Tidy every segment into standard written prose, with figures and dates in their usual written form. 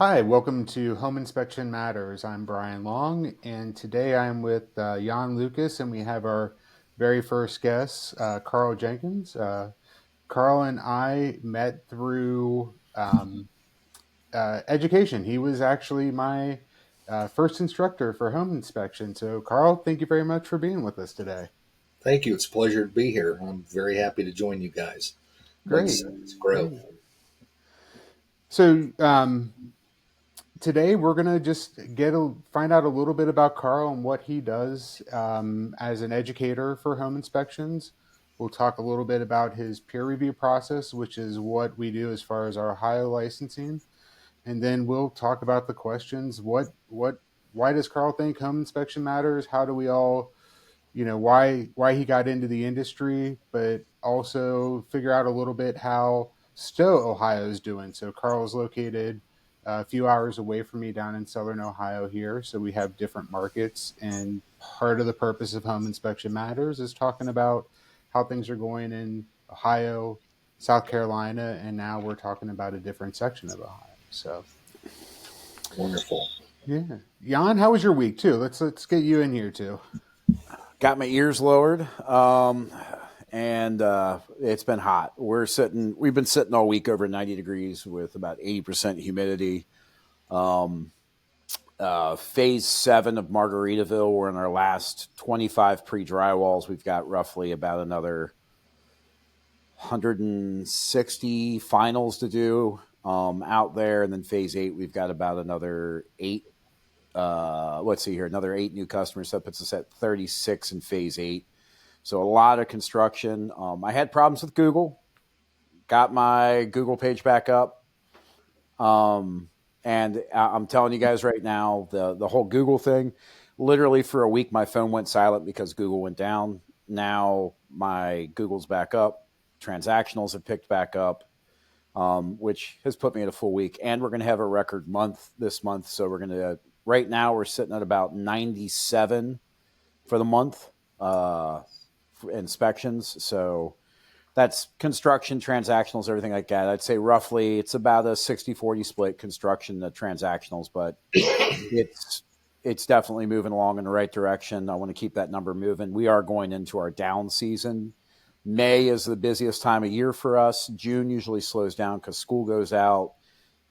Hi, welcome to Home Inspection Matters. I'm Brian Long, and today I'm with Yonn Lucas, and we have our very first guest, Carl Jenkins. Carl and I met through education. He was actually my first instructor for home inspection. So, Carl, thank you very much for being with us today. Thank you. It's a pleasure to be here. I'm very happy to join you guys. Great, Let's grow. great. So, today we're gonna just find out a little bit about Carl and what he does as an educator for home inspections. We'll talk a little bit about his peer review process, which is what we do as far as our Ohio licensing, and then we'll talk about the questions. Why does Carl think home inspection matters? How do we all, why he got into the industry, but also figure out a little bit how Stowe, Ohio is doing. So Carl is located a few hours away from me down in Southern Ohio here. So we have different markets. And part of the purpose of Home Inspection Matters is talking about how things are going in Ohio, South Carolina, and now we're talking about a different section of Ohio. So Wonderful. yeah. Jan, how was your week too? Let's get you in here too. Got my ears lowered, and it's been hot. We've been sitting all week over 90 degrees with about 80% humidity. Phase 7 of Margaritaville, we're in our last 25 pre-drywalls. We've got roughly about another 160 finals to do out there. And then phase 8, we've got about another 8. Let's see here, another 8 new customers. That puts us at 36 in phase 8. So a lot of construction. I had problems with Google. Got my Google page back up. And I'm telling you guys right now, the whole Google thing, literally for a week, my phone went silent because Google went down. Now my Google's back up. Transactionals have picked back up, which has put me at a full week. And we're going to have a record month this month. So we're going to, right now, we're sitting at about 97 for the month for inspections. So that's construction, transactionals, everything like that. I'd say roughly it's about a 60-40 split construction to transactionals, but it's definitely moving along in the right direction. I want to keep that number moving. We are going into our down season. May is the busiest time of year for us. June usually slows down because school goes out.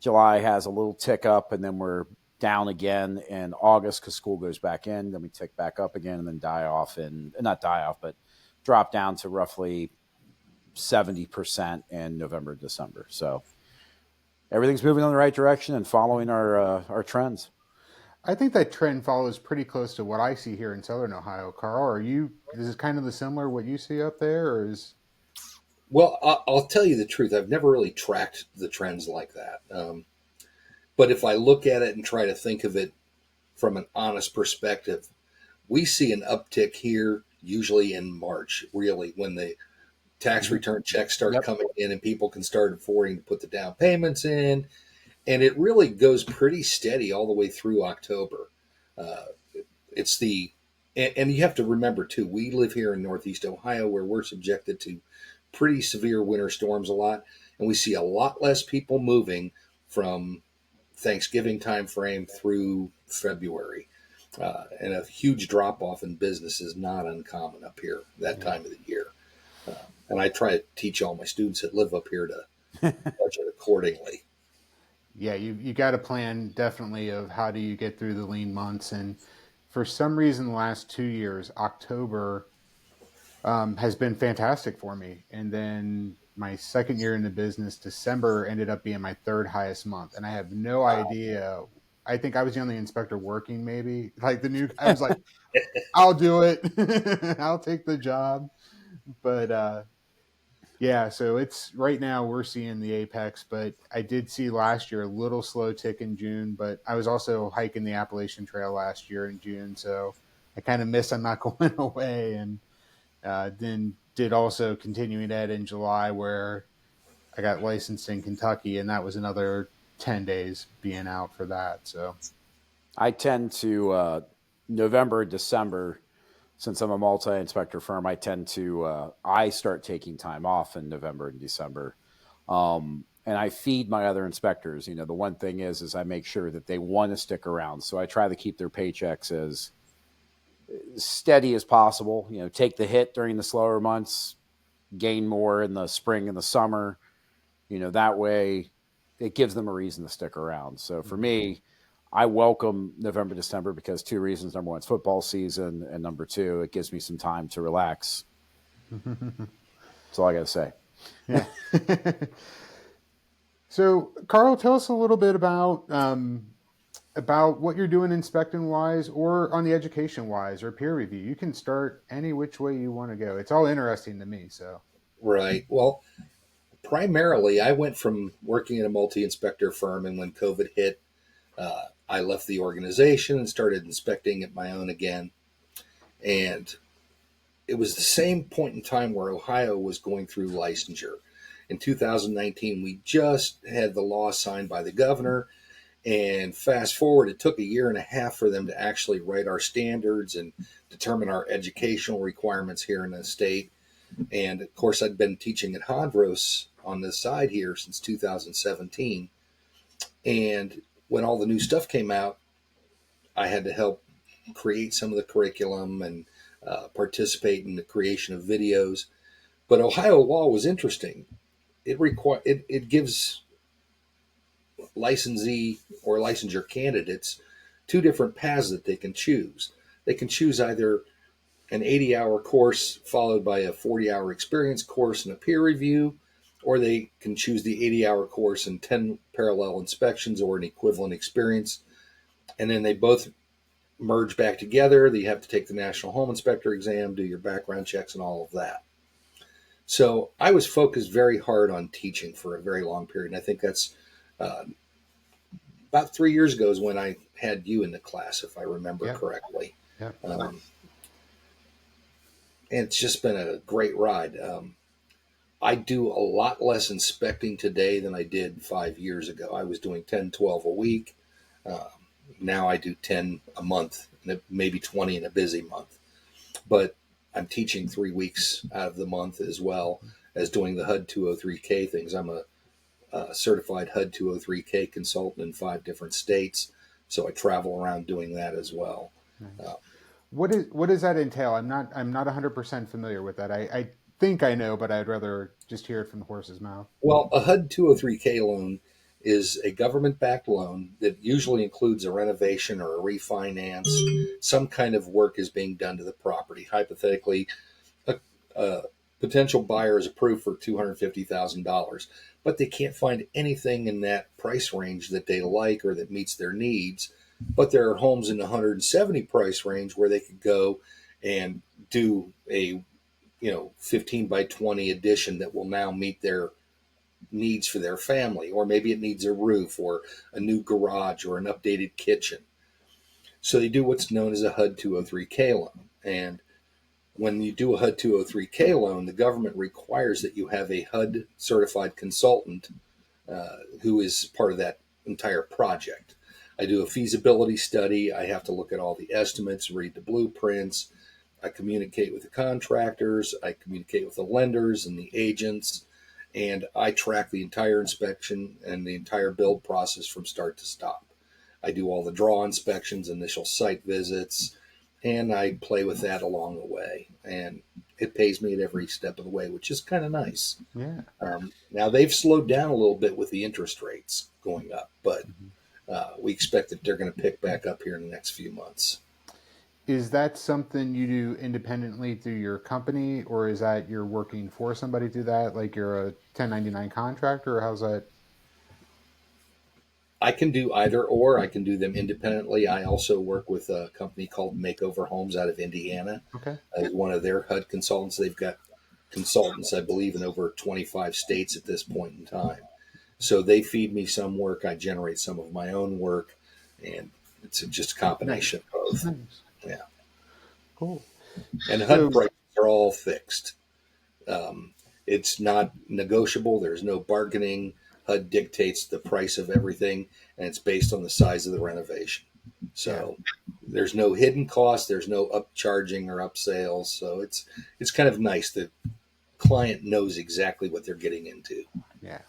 July has a little tick up, and then we're down again in August because school goes back in. Then we tick back up again and then not die off, but drop down to roughly 70% in November, December. So everything's moving in the right direction and following our trends. I think that trend follows pretty close to what I see here in Southern Ohio. Carl, is it kind of the similar what you see up there, or is? Well, I'll tell you the truth. I've never really tracked the trends like that. But if I look at it and try to think of it from an honest perspective, we see an uptick here usually in March, really, when the tax return checks start Yep. coming in and people can start affording to put the down payments in. And it really goes pretty steady all the way through October. Uh, it's the and you have to remember too, we live here in Northeast Ohio where we're subjected to pretty severe winter storms a lot, and we see a lot less people moving from Thanksgiving time frame through February. And a huge drop off in business is not uncommon up here that time of the year. And I try to teach all my students that live up here to budget accordingly. Yeah, you got a plan definitely of how do you get through the lean months, and for some reason, the last 2 years, October has been fantastic for me, and then my second year in the business, December ended up being my third highest month, and I have no Wow. idea. I think I was the only inspector working, maybe like the new. I was like, I'll do it. I'll take the job. But yeah, so it's right now we're seeing the apex, but I did see last year a little slow tick in June, but I was also hiking the Appalachian Trail last year in June, so I kind of miss I'm not going away, and then did also continuing ed in July where I got licensed in Kentucky, and that was another 10 days being out for that. So I tend to November, December, since I'm a multi-inspector firm, I start taking time off in November and December. and I feed my other inspectors. You know, the one thing is I make sure that they want to stick around. So I try to keep their paychecks as steady as possible. You know, take the hit during the slower months, gain more in the spring and the summer. You know, that way it gives them a reason to stick around. So for me, I welcome November, December because two reasons. Number one, it's football season. And number two, it gives me some time to relax. That's all I got to say. Yeah. So, Carl, tell us a little bit about what you're doing inspecting wise or on the education wise or peer review. You can start any which way you want to go. It's all interesting to me. So, Right. Well, primarily, I went from working in a multi-inspector firm, and when COVID hit, I left the organization and started inspecting at my own again. And it was the same point in time where Ohio was going through licensure. In 2019, we just had the law signed by the governor. And fast forward, it took a year and a half for them to actually write our standards and determine our educational requirements here in the state. And of course, I'd been teaching at Hondros on the side here since 2017. And when all the new stuff came out, I had to help create some of the curriculum and participate in the creation of videos. But Ohio law was interesting. It gives licensee or licensure candidates two different paths that they can choose. They can choose either an 80-hour course followed by a 40-hour experience course and a peer review, or they can choose the 80-hour course and 10 parallel inspections or an equivalent experience. And then they both merge back together. You have to take the National Home Inspector exam, do your background checks, and all of that. So I was focused very hard on teaching for a very long period. And I think that's about 3 years ago is when I had you in the class, if I remember correctly. yeah. And it's just been a great ride. I do a lot less inspecting today than I did 5 years ago. I was doing 10, 12 a week. Now I do 10 a month, maybe 20 in a busy month. But I'm teaching 3 weeks out of the month as well as doing the HUD 203K things. I'm a certified HUD 203K consultant in 5 different states. So I travel around doing that as well. Nice. What does that entail? I'm not 100% familiar with that. I think I know, but I'd rather just hear it from the horse's mouth. Well, a HUD 203K loan is a government-backed loan that usually includes a renovation or a refinance. Some kind of work is being done to the property. Hypothetically, a potential buyer is approved for $250,000, but they can't find anything in that price range that they like or that meets their needs. But there are homes in the 170 price range where they could go and do a 15 by 20 addition that will now meet their needs for their family, or maybe it needs a roof or a new garage or an updated kitchen. So they do what's known as a HUD 203K loan. And when you do a HUD 203K loan, the government requires that you have a HUD certified consultant who is part of that entire project. I do a feasibility study. I have to look at all the estimates, read the blueprints. I communicate with the contractors. I communicate with the lenders and the agents. And I track the entire inspection and the entire build process from start to stop. I do all the draw inspections, initial site visits, and I play with that along the way. And it pays me at every step of the way, which is kind of nice. Yeah. Now, they've slowed down a little bit with the interest rates going up, but we expect that they're going to pick back up here in the next few months. Is that something you do independently through your company, or is that you're working for somebody to do that? Like you're a 1099 contractor, or how's that? I can do either or. I can do them independently. I also work with a company called Makeover Homes out of Indiana. Okay. As one of their HUD consultants. They've got consultants, I believe, in over 25 states at this point in time. So they feed me some work. I generate some of my own work, and it's just a combination of both. Nice. Yeah. Cool. And HUD prices are all fixed. It's not negotiable. There's no bargaining. HUD dictates the price of everything, and it's based on the size of the renovation. So there's no hidden cost. There's no upcharging or upsales. So it's kind of nice. The client knows exactly what they're getting into. Yeah.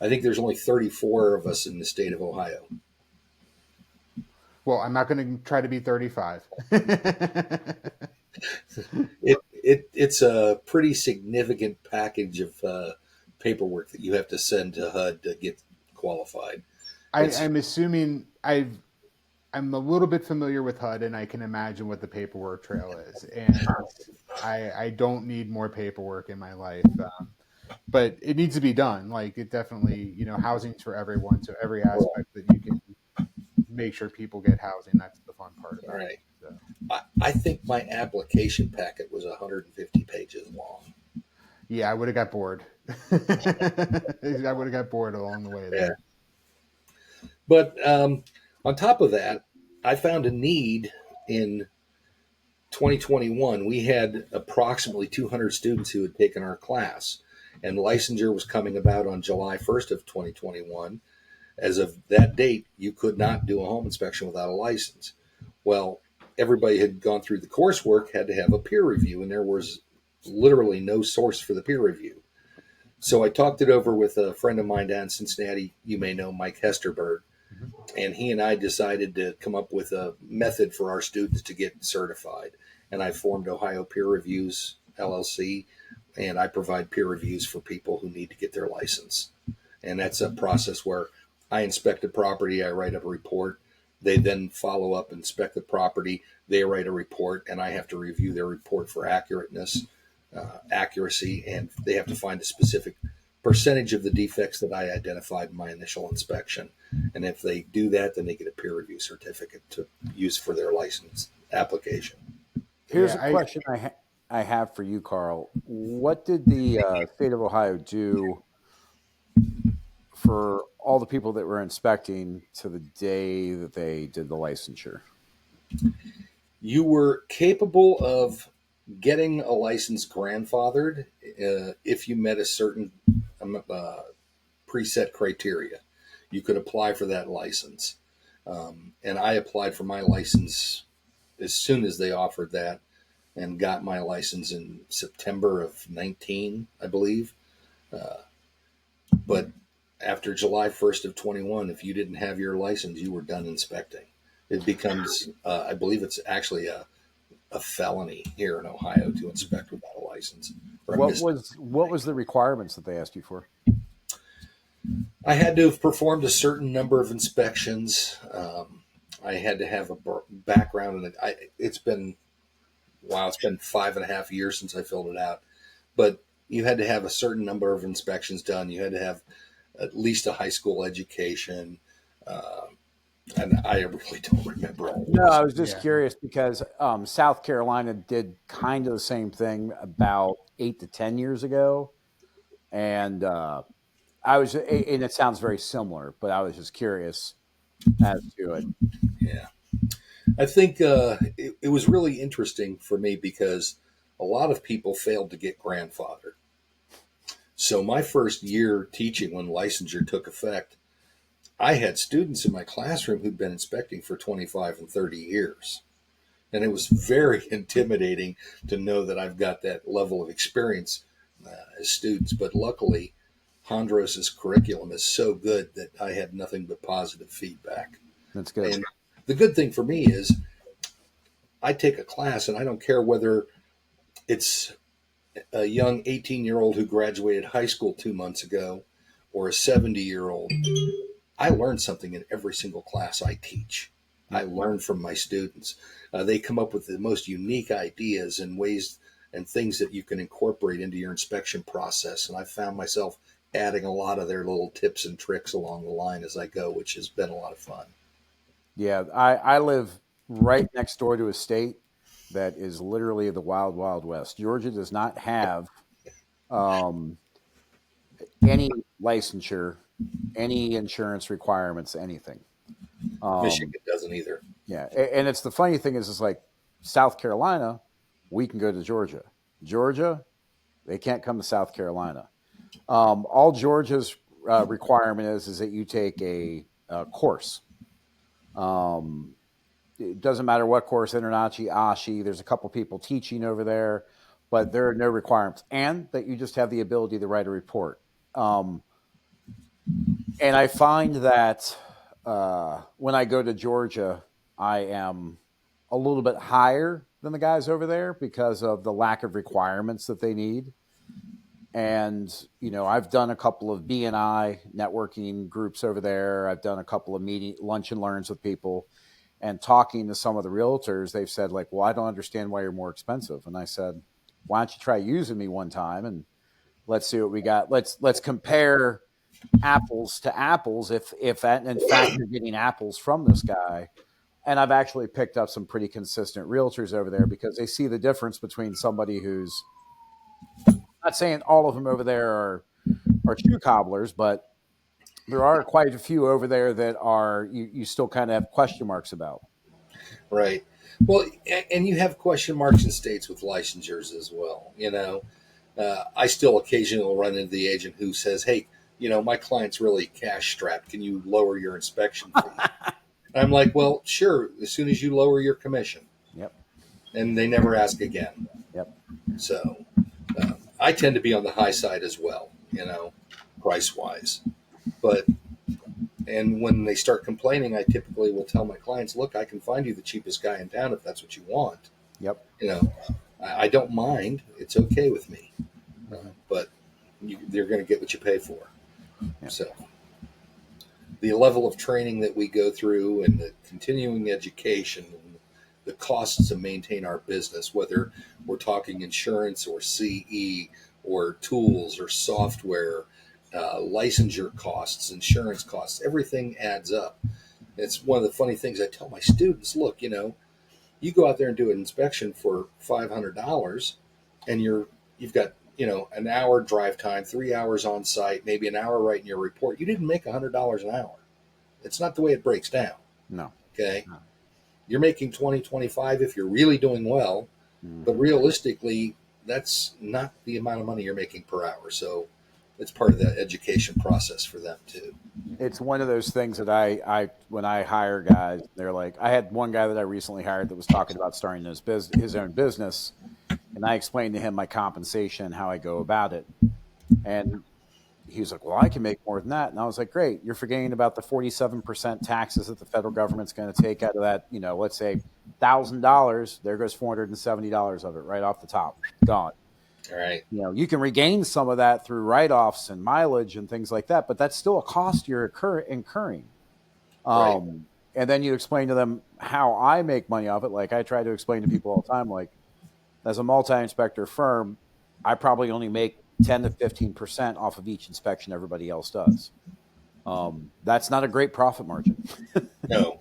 I think there's only 34 of us in the state of Ohio. Well, I'm not going to try to be 35. It's a pretty significant package of paperwork that you have to send to HUD to get qualified. It's I'm assuming I'm a little bit familiar with HUD, and I can imagine what the paperwork trail is. And I don't need more paperwork in my life, but it needs to be done. Like it definitely, housing's for everyone, so every aspect that you can make sure people get housing, that's the fun part all about it. right. So, I think my application packet was 150 pages long. yeah, I would have got bored. I would have got bored along the way Yeah. there. But on top of that, I found a need in 2021. We had approximately 200 students who had taken our class, and licensure was coming about on July 1st of 2021. As of that date, you could not do a home inspection without a license. Well, everybody had gone through the coursework, had to have a peer review, and there was literally no source for the peer review. So I talked it over with a friend of mine down in Cincinnati. You may know Mike Hesterberg. Mhm. And he and I decided to come up with a method for our students to get certified. And I formed Ohio Peer Reviews LLC, and I provide peer reviews for people who need to get their license. And that's a process where I inspect the property, I write up a report. They then follow up, inspect the property, they write a report, and I have to review their report for accuracy, and they have to find a specific percentage of the defects that I identified in my initial inspection. And if they do that, then they get a peer review certificate to use for their license application. Here's Yeah, a question I have for you, Carl. What did the state of Ohio do for all the people that were inspecting to the day that they did the licensure? You were capable of getting a license grandfathered if you met a certain preset criteria. You could apply for that license. And I applied for my license as soon as they offered that and got my license in September of 19, I believe. But after July 1st of 21, if you didn't have your license, you were done inspecting. It becomes, I believe it's actually a felony here in Ohio to inspect without a license. Or a What was the requirements that they asked you for? I had to have performed a certain number of inspections. I had to have a background in it. It's been, wow, it's been 5.5 years since I filled it out. But you had to have a certain number of inspections done. You had to have at least a high school education. Uh, and I really don't remember all No, those. I was just yeah. curious because South Carolina did kind of the same thing about 8 to 10 years ago, and and it sounds very similar, but I was just curious as to it. Yeah. I think it was really interesting for me because a lot of people failed to get grandfathered. So my first year teaching when licensure took effect, I had students in my classroom who'd been inspecting for 25 and 30 years. And it was very intimidating to know that I've got that level of experience as students. But luckily, Hondros's curriculum is so good that I had nothing but positive feedback. That's good. And the good thing for me is I take a class and I don't care whether it's a young 18-year-old who graduated high school 2 months ago or a 70-year-old. I learn something in every single class I teach. I learn from my students. They come up with the most unique ideas and ways and things that you can incorporate into your inspection process. And I found myself adding a lot of their little tips and tricks along the line as I go, which has been a lot of fun. Yeah, I live right next door to a state that is literally the wild, wild west. Georgia does not have um, any licensure, any insurance requirements, anything. Um, Michigan doesn't either. yeah, and it's the funny thing is, it's like South Carolina, we can go to Georgia. Georgia, they can't come to South Carolina. All Georgia's requirement is that you take a course. Um, it doesn't matter what course, Internachi, Ashi. There's a couple people teaching over there, but there are no requirements, and that you just have the ability to write a report. Um, And I find that when I go to Georgia, I am a little bit higher than the guys over there because of the lack of requirements that they need. And, I've done a couple of BNI networking groups over there. I've done a couple of lunch and learns with people, and talking to some of the realtors, they've said like, well, I don't understand why you're more expensive. And I said, why don't you try using me one time and let's see what we got. Let's compare apples to apples. If in fact you're getting apples from this guy. And I've actually picked up some pretty consistent realtors over there because they see the difference between somebody who's, not saying all of them over there are shoe cobblers, but there are quite a few over there that are you still kind of have question marks about. Right. Well, and you have question marks in states with licensures as well. I still occasionally will run into the agent who says, "Hey, my client's really cash strapped. Can you lower your inspection fee?" I'm like, "Well, sure. As soon as you lower your commission." Yep. And they never ask again. Yep. So I tend to be on the high side as well, price wise. And when they start complaining, I typically will tell my clients, "Look, I can find you the cheapest guy in town if that's what you want. Yep. I don't mind. It's okay with me. But you're going to get what you pay for." Yep. So the level of training that we go through and the continuing education and the costs to maintain our business, whether we're talking insurance or CE or tools or software, licensure costs, insurance costs, everything adds up. It's one of the funny things I tell my students. Look, you go out there and do an inspection for $500 and you've got, an hour drive time, 3 hours on site, maybe an hour writing your report. You didn't make $100 an hour. It's not the way it breaks down. No. Okay. No. You're making 20, 25 if you're really doing well, but realistically, that's not the amount of money you're making per hour. So it's part of the education process for them too. It's one of those things that I when I hire guys, they're like, I had one guy that I recently hired that was talking about starting his own business, and I explained to him my compensation and how I go about it, and he was like, well, I can make more than that. And I was like, great, you're forgetting about the 47% taxes that the federal government's going to take out of that, let's say $1,000, there goes $470 of it right off the top, gone. All right. You can regain some of that through write-offs and mileage and things like that, but that's still a cost you're incurring. Right. And then you explain to them how I make money off it. Like I try to explain to people all the time, like as a multi-inspector firm, I probably only make 10 to 15% off of each inspection everybody else does. That's not a great profit margin. No.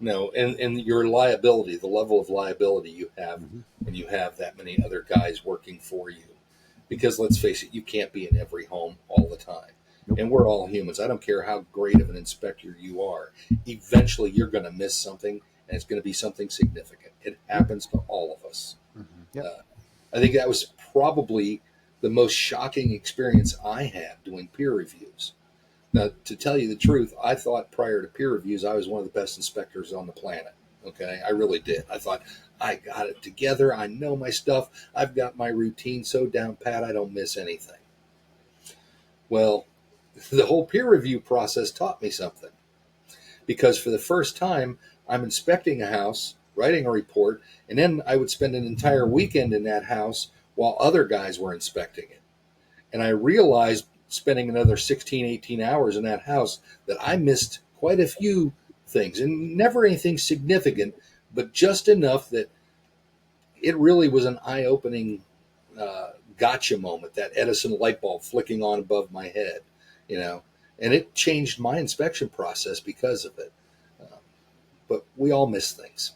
And your liability, the level of liability you have when you have that many other guys working for you. Because let's face it, you can't be in every home all the time. Nope. And we're all humans. I don't care how great of an inspector you are. Eventually, you're going to miss something, and it's going to be something significant. It happens to all of us. Yep. I think that was probably the most shocking experience I had doing peer reviews. Now, to tell you the truth, I thought prior to peer reviews, I was one of the best inspectors on the planet. Okay, I really did. I thought, I got it together. I know my stuff. I've got my routine so down pat, I don't miss anything. Well, the whole peer review process taught me something. Because for the first time, I'm inspecting a house, writing a report, and then I would spend an entire weekend in that house while other guys were inspecting it. And I realized spending another 16, 18 hours in that house that I missed quite a few things, and never anything significant, but just enough that it really was an eye-opening gotcha moment, that Edison light bulb flicking on above my head, and it changed my inspection process because of it. But we all miss things.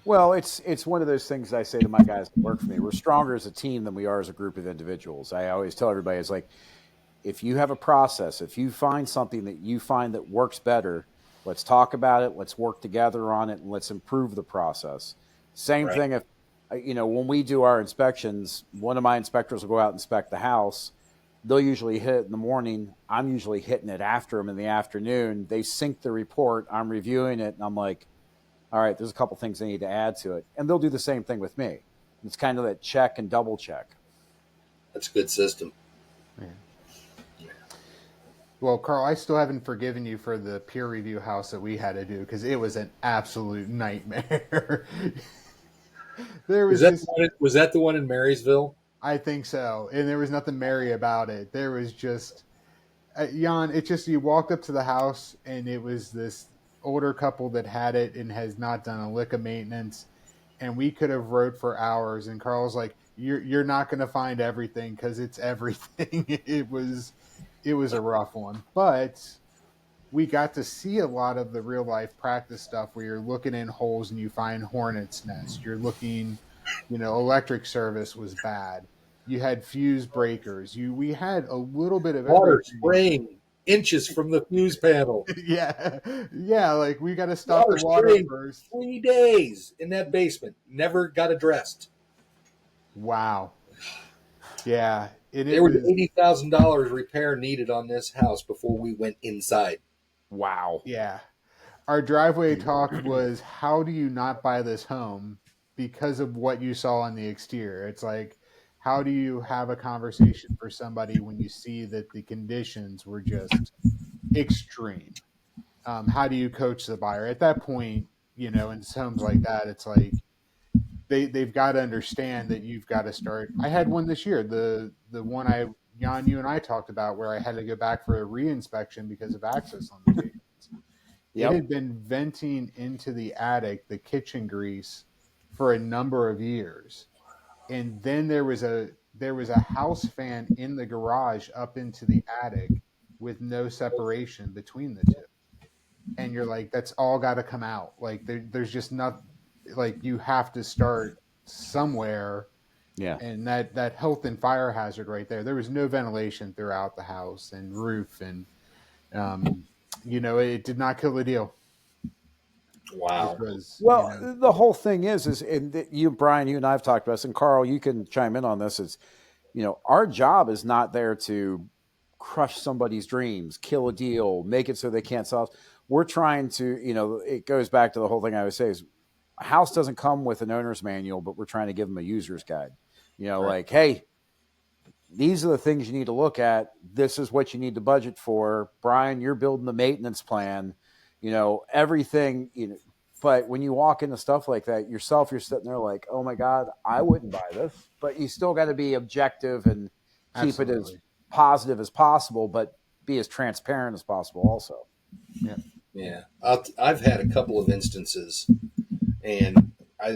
Well, it's one of those things I say to my guys that work for me. We're stronger as a team than we are as a group of individuals. I always tell everybody, it's like, if you have a process, if you find something that you find that works better, let's talk about it. Let's work together on it, and let's improve the process. Same thing if, when we do our inspections, one of my inspectors will go out and inspect the house. They'll usually hit it in the morning. I'm usually hitting it after them in the afternoon. They sync the report. I'm reviewing it, and I'm like, all right, there's a couple things I need to add to it. And they'll do the same thing with me. It's kind of that check and double check. That's a good system. Well, Carl, I still haven't forgiven you for the peer review house that we had to do because it was an absolute nightmare. There Is was that just, was that the one in Marysville? I think so, and there was nothing merry about it. There was just, Jan, it just, you walked up to the house and it was this older couple that had it and has not done a lick of maintenance, and we could have wrote for hours. And Carl's like, "You're not going to find everything because it's everything." It was a rough one, but we got to see a lot of the real life practice stuff where you're looking in holes and you find hornets nest. You're looking, electric service was bad. You had fuse breakers. We had a little bit of Water everything. spraying inches from the fuse panel. Yeah, yeah. Like we got to stop the Water water spraying first. 3 days in that basement. Never got addressed. Wow. Yeah, and it There was was. $80,000 repair needed on this house before we went inside. Wow. Yeah, our driveway talk was, how do you not buy this home because of what you saw on the exterior? It's like, how do you have a conversation for somebody when you see that the conditions were just extreme? How do you coach the buyer at that point? In homes like that, it's like they've got to understand that you've got to start. I had one this year, the one Jan, you and I talked about, where I had to go back for a reinspection because of access limitations. It Yep. had been venting into the attic, the kitchen grease, for a number of years. And then there was a house fan in the garage up into the attic with no separation between the two. And you're like, that's all got to come out. Like there's just not, like, you have to start somewhere. Yeah. And that health and fire hazard right there. There was no ventilation throughout the house and roof, and um, it did not kill the deal, which Wow. was, Well, the whole thing is, and you, Brian, you and I have talked about this, and Carl, you can chime in on this. Is our job is not there to crush somebody's dreams, kill a deal, make it so they can't sell. We're trying to, it goes back to the whole thing I always say is, a house doesn't come with an owner's manual, but we're trying to give them a user's guide. Right. Like, hey, these are the things you need to look at. This is what you need to budget for. Brian, you're building the maintenance plan, everything, but when you walk into stuff like that yourself, you're sitting there like, oh my God, I wouldn't buy this. But you still got to be objective and keep it as absolutely. positive as possible, but be as transparent as possible also. Yeah. Yeah. I've had a couple of instances, and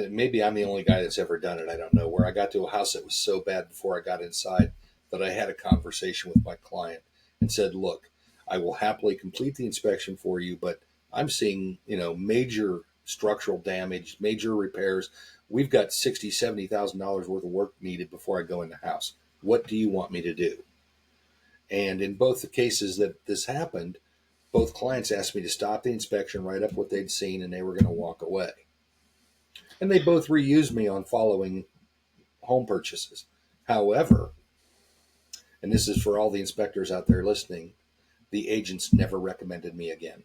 maybe I'm the only guy that's ever done it. I don't know, where I got to a house that was so bad before I got inside that I had a conversation with my client and said, look, I will happily complete the inspection for you, but I'm seeing, major structural damage, major repairs. We've got $60,000, $70,000 worth of work needed before I go in the house. What do you want me to do? And in both the cases that this happened, both clients asked me to stop the inspection, write up what they'd seen, and they were going to walk away. And they both reused me on following home purchases. However, and this is for all the inspectors out there listening, the agents never recommended me again.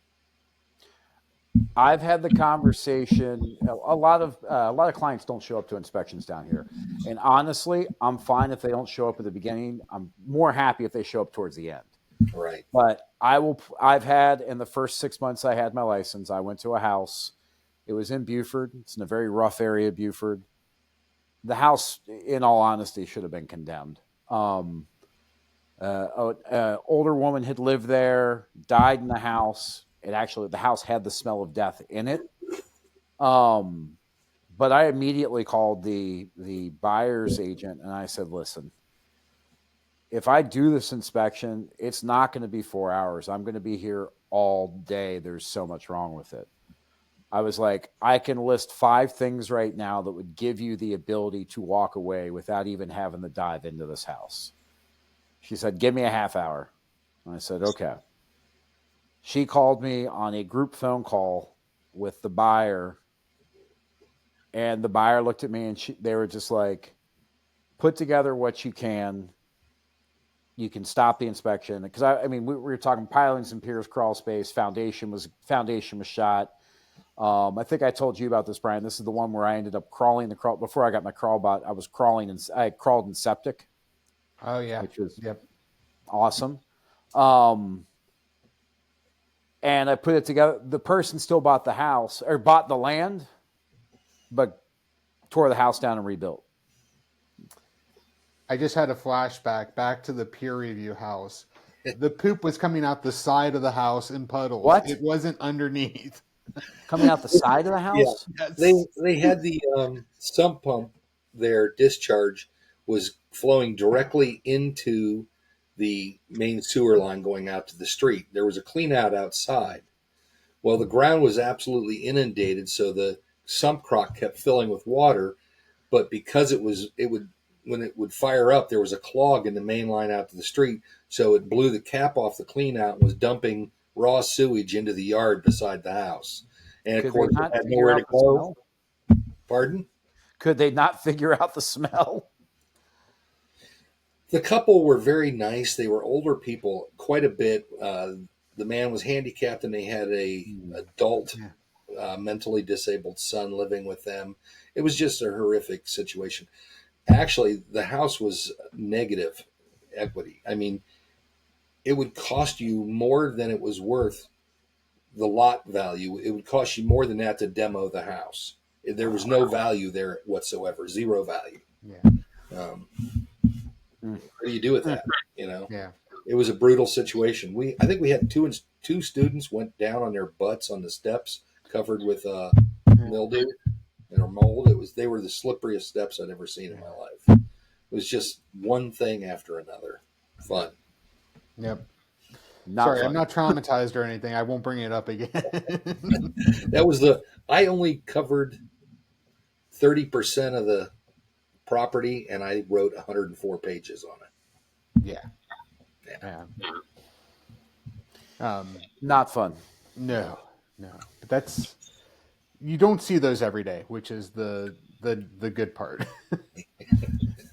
I've had the conversation. A lot of clients don't show up to inspections down here, and honestly, I'm fine if they don't show up at the beginning. I'm more happy if they show up towards the end. Right. But I've had, in the first 6 months I had my license, I went to a house. It was in Buford. It's in a very rough area of Buford. The house, in all honesty, should have been condemned. Older woman had lived there, died in the house. The house had the smell of death in it. But I immediately called the buyer's agent and I said, listen, if I do this inspection, it's not going to be 4 hours. I'm going to be here all day. There's so much wrong with it. I was like, I can list 5 things right now that would give you the ability to walk away without even having to dive into this house. She said, give me a half hour. And I said, okay. She called me on a group phone call with the buyer. And the buyer looked at me and they were just like, put together what you can. You can stop the inspection. Because we were talking pilings and piers, crawl space, foundation was shot. I think I told you about this, Brian. This is the one where I ended up crawling before I got my crawl bot. I crawled in septic, Oh yeah. which was Yep. awesome. And I put it together. The person still bought the house or bought the land, but tore the house down and rebuilt. I just had a flashback back to the peer review house. The poop was coming out the side of the house in puddles. What? It wasn't underneath. Coming out the side of the Yeah, house? they Yes. they had the sump pump. Their discharge was flowing directly into the main sewer line going out to the street. There was a clean out outside. Well, the ground was absolutely inundated, so the sump crock kept filling with water. But because it would when it would fire up, there was a clog in the main line out to the street, so it blew the cap off the clean out and was dumping raw sewage into the yard beside the house. And of Could they course, it not had figure nowhere to out the go. smell? Pardon? Could they not figure out the smell? The couple were very nice. They were older people, quite a bit. The man was handicapped, and they had a adult, Yeah. mentally disabled son living with them. It was just a horrific situation. Actually, the house was negative equity. I mean, it would cost you more than it was worth. The lot value, it would cost you more than that to demo the house. There was no value there whatsoever, zero value. Yeah. Um, Mm. what do you do with that? You know, Yeah. it was a brutal situation. I think we had two students went down on their butts on the steps, covered with mildew and mold. They were the slipperiest steps I'd ever seen in my life. It was just one thing after another. Fun. Yep. Not Sorry, I'm fun. not traumatized or anything. I won't bring it up again. That was I only covered 30% of the property, and I wrote 104 pages on it. Yeah. Yeah. Not fun. No, no. But that's you don't see those every day, which is the good part.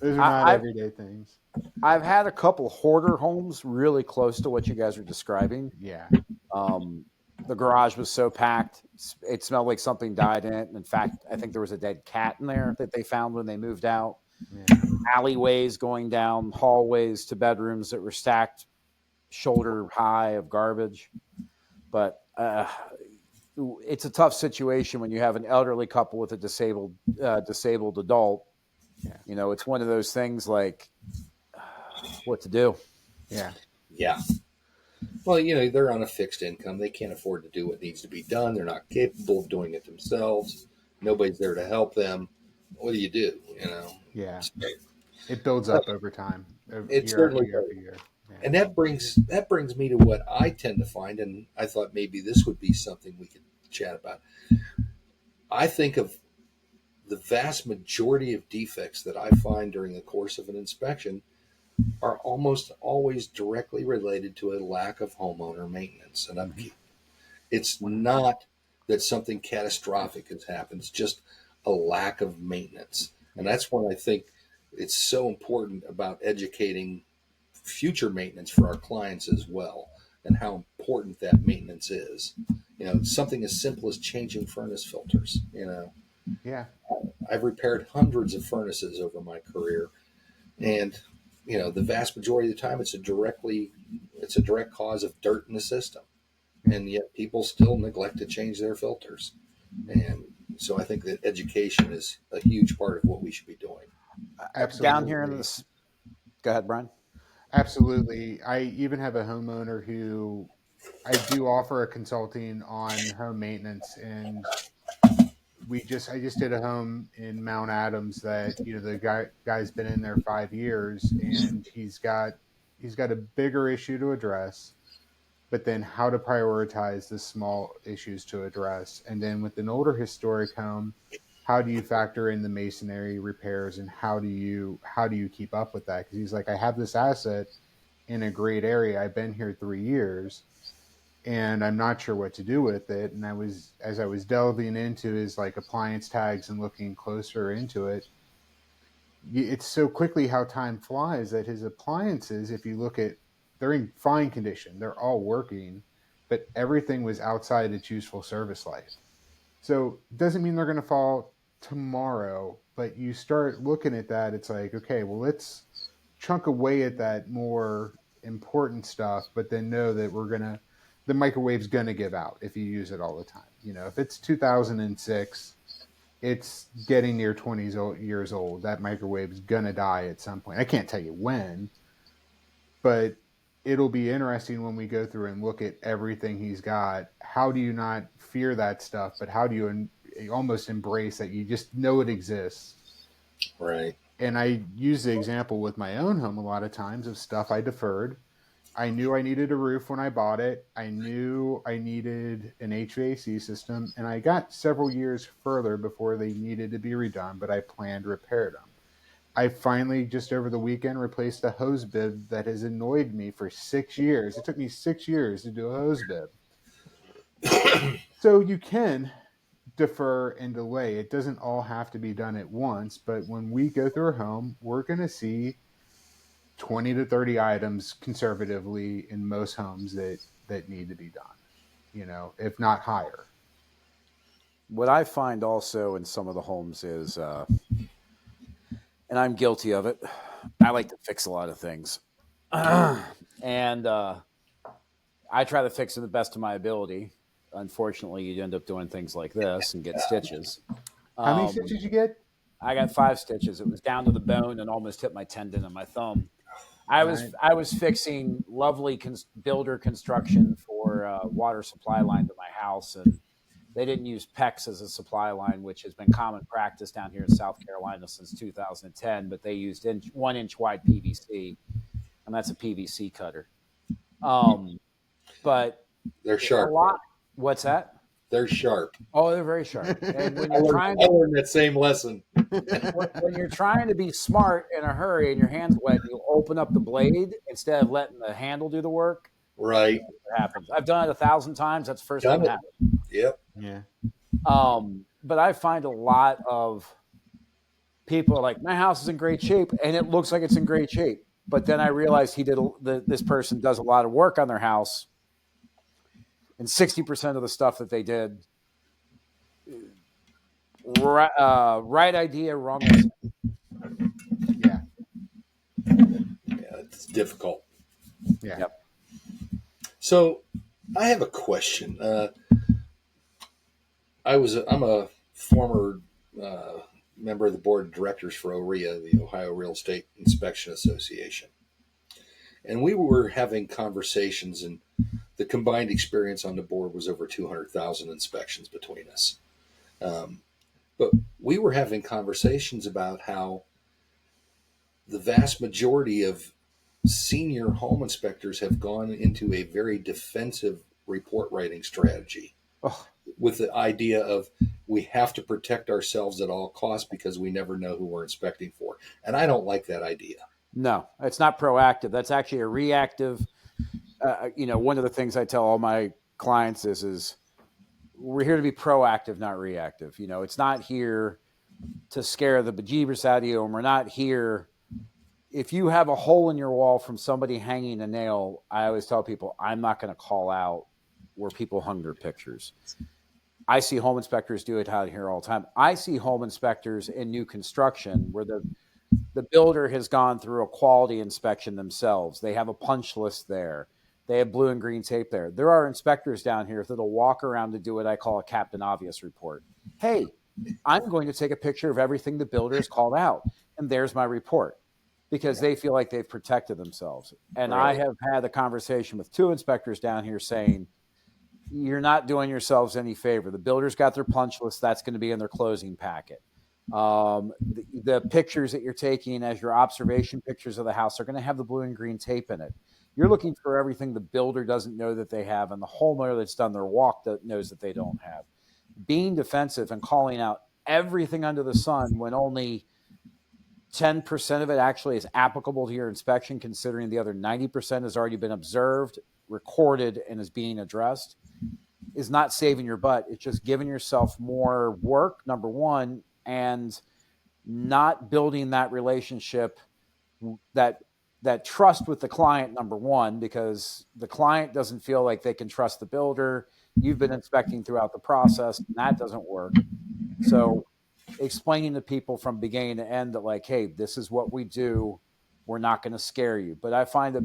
Those are not I've everyday things. I've had a couple hoarder homes really close to what you guys are describing. Yeah. The garage was so packed, it smelled like something died in it. In fact, I think there was a dead cat in there that they found when they moved out. Yeah. Alleyways going down hallways to bedrooms that were stacked shoulder high of garbage. But it's a tough situation when you have an elderly couple with a disabled adult. Yeah. You know, it's one of those things like what to do. Yeah. Yeah. Well, they're on a fixed income. They can't afford to do what needs to be done. They're not capable of doing it themselves. Nobody's there to help them. What do you do? Yeah. So, It builds up over time, it year after certainly year does. after year. Yeah. And that brings me to what I tend to find, and I thought maybe this would be something we could chat about. I think of the vast majority of defects that I find during the course of an inspection are almost always directly related to a lack of homeowner maintenance and upkeep. It's not that something catastrophic has happened. It's just a lack of maintenance. And that's when I think it's so important about educating future maintenance for our clients as well, and how important that maintenance is. Something as simple as changing furnace filters. Yeah. I've repaired hundreds of furnaces over my career, and the vast majority of the time it's a direct cause of dirt in the system, and yet people still neglect to change their filters. And so I think that education is a huge part of what we should be doing. Absolutely. Down here in this, go ahead, Brian. Absolutely. I even have a homeowner who I do offer a consulting on home maintenance, and I just did a home in Mount Adams that the guy's been in there 5 years, and he's got a bigger issue to address, but then how to prioritize the small issues to address, and then with an older historic home, how do you factor in the masonry repairs, and how do you keep up with that? Because he's like, I have this asset in a great area. I've been here 3 years, and I'm not sure what to do with it. And as I was delving into his like appliance tags and looking closer into it, it's so quickly how time flies that his appliances, if you look at, they're in fine condition, they're all working, but everything was outside its useful service life. So it doesn't mean they're going to fall tomorrow, but you start looking at that, it's like, okay, well, let's chunk away at that more important stuff, but then know that we're going to the microwave's going to give out if you use it all the time. If it's 2006, it's getting near 20 years old. That microwave's going to die at some point. I can't tell you when, but it'll be interesting when we go through and look at everything he's got. How do you not fear that stuff, but how do you almost embrace that you just know it exists? Right. And I use the example with my own home a lot of times of stuff I deferred. I knew I needed a roof when I bought it. I knew I needed an HVAC system, and I got several years further before they needed to be redone, but I planned repaired them. I finally, just over the weekend, replaced a hose bib that has annoyed me for 6 years. It took me 6 years to do a hose bib. So you can defer and delay. It doesn't all have to be done at once, but when we go through a home, we're going to see 20 to 30 items conservatively in most homes that need to be done, if not higher. What I find also in some of the homes is, and I'm guilty of it, I like to fix a lot of things. And I try to fix it the best of my ability. Unfortunately, you end up doing things like this and get stitches. How many stitches you get? I got 5 stitches. It was down to the bone and almost hit my tendon in my thumb. I was fixing lovely builder construction for water supply line to my house, and they didn't use PEX as a supply line, which has been common practice down here in South Carolina since 2010. But they used 1-inch wide PVC, and that's a PVC cutter. But they're sharp. What's that? They're sharp. Oh, they're very sharp. And when I learned that same lesson. when you're trying to be smart in a hurry and your hand's wet, you'll open up the blade instead of letting the handle do the work. Right. It happens. I've done it 1,000 times. That's the first time it happened. Yep. Yeah. But I find a lot of people are like, my house is in great shape, and it looks like it's in great shape. But then I realized this person does a lot of work on their house, and 60% of the stuff that they did, right idea, wrong message. Yeah. Yeah, it's difficult. Yeah. Yep. So I have a question. I'm a former member of the board of directors for OREA, the Ohio Real Estate Inspection Association. And we were having conversations, and the combined experience on the board was over 200,000 inspections between us. But we were having conversations about how the vast majority of senior home inspectors have gone into a very defensive report writing strategy. Oh. With the idea of we have to protect ourselves at all costs because we never know who we're inspecting for. And I don't like that idea. No, it's not proactive. That's actually a reactive. One of the things I tell all my clients is we're here to be proactive, not reactive. It's not here to scare the bejeebers out of you, and we're not here. If you have a hole in your wall from somebody hanging a nail, I always tell people, I'm not going to call out where people hung their pictures. I see home inspectors do it out here all the time. I see home inspectors in new construction where the builder has gone through a quality inspection themselves. They have a punch list there. They have blue and green tape there. There are inspectors down here that'll walk around to do what I call a Captain Obvious report. Hey, I'm going to take a picture of everything the builder has called out, and there's my report, because they feel like they've protected themselves. And right. I have had a conversation with 2 inspectors down here saying, you're not doing yourselves any favor. The builder's got their punch list. That's going to be in their closing packet. The pictures that you're taking as your observation pictures of the house are going to have the blue and green tape in it. You're looking for everything the builder doesn't know that they have, and the homeowner that's done their walk that knows that they don't have. Being defensive and calling out everything under the sun when only 10% of it actually is applicable to your inspection, considering the other 90% has already been observed, recorded, and is being addressed, is not saving your butt. It's just giving yourself more work, number one, and not building that relationship, that trust with the client, number one, because the client doesn't feel like they can trust the builder. You've been inspecting throughout the process, and that doesn't work. So explaining to people from beginning to end that, like, hey, this is what we do. We're not going to scare you. But I find that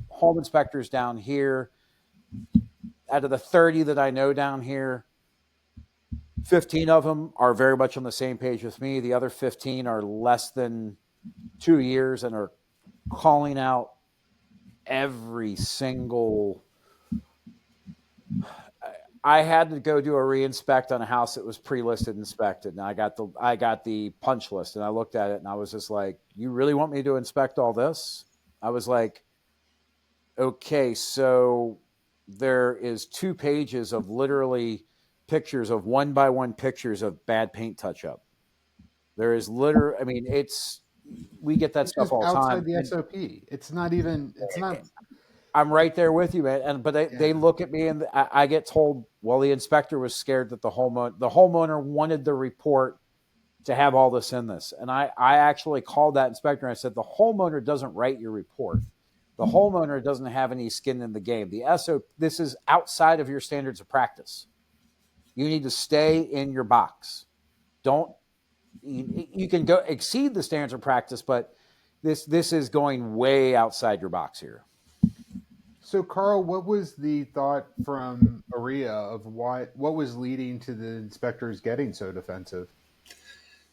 home inspectors down here, out of the 30 that I know down here, 15 of them are very much on the same page with me. The other 15 are less than 2 years and are calling out every single. I had to go do a reinspect on a house that was pre-listed, inspected, and I got the punch list, and I looked at it, and I was just like, "You really want me to inspect all this?" I was like, "Okay, so there is 2 pages of literally pictures of one by one pictures of bad paint touch up. There is literally, I mean, we get that It's stuff just all the outside time, the and SOP. It's not even. It's not. I'm right there with you, man. And but they Yeah. look at me and I get told, well, the inspector was scared that the homeowner wanted the report to have all this in this. And I actually called that inspector and I said, the homeowner doesn't write your report. The homeowner doesn't have any skin in the game. This is outside of your standards of practice. You need to stay in your box. Don't you can go exceed the standards of practice, but this is going way outside your box here. So, Carl, what was the thought from ARIA of what was leading to the inspectors getting so defensive?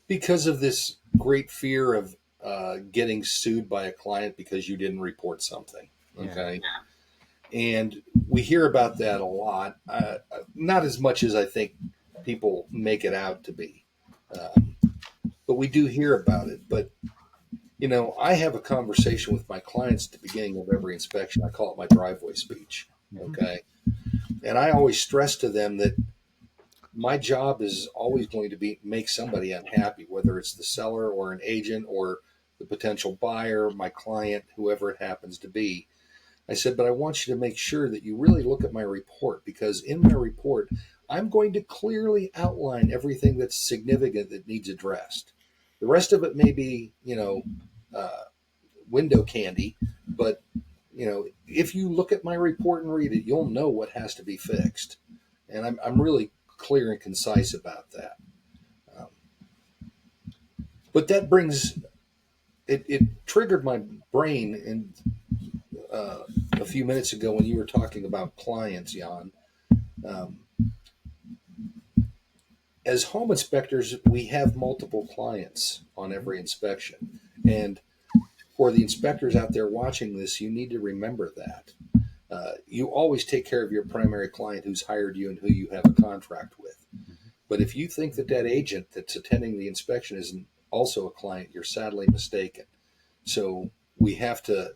Because of this great fear of getting sued by a client because you didn't report something. Yeah. Okay. And we hear about that a lot, not as much as I think people make it out to be. Um, but we do hear about it. But, I have a conversation with my clients at the beginning of every inspection. I call it my driveway speech. Mhm. Okay. And I always stress to them that my job is always going to be make somebody unhappy, whether it's the seller or an agent or the potential buyer, my client, whoever it happens to be. I said, but I want you to make sure that you really look at my report, because in my report, I'm going to clearly outline everything that's significant that needs addressed. The rest of it may be, uh, window candy, but if you look at my report and read it, you'll know what has to be fixed. And I'm really clear and concise about that. Um, but that brings it triggered my brain in a few minutes ago when you were talking about clients, Jan. Um, as home inspectors, we have multiple clients on every inspection. And for the inspectors out there watching this, you need to remember that. You always take care of your primary client who's hired you and who you have a contract with. But if you think that that agent that's attending the inspection isn't also a client, you're sadly mistaken. So we have to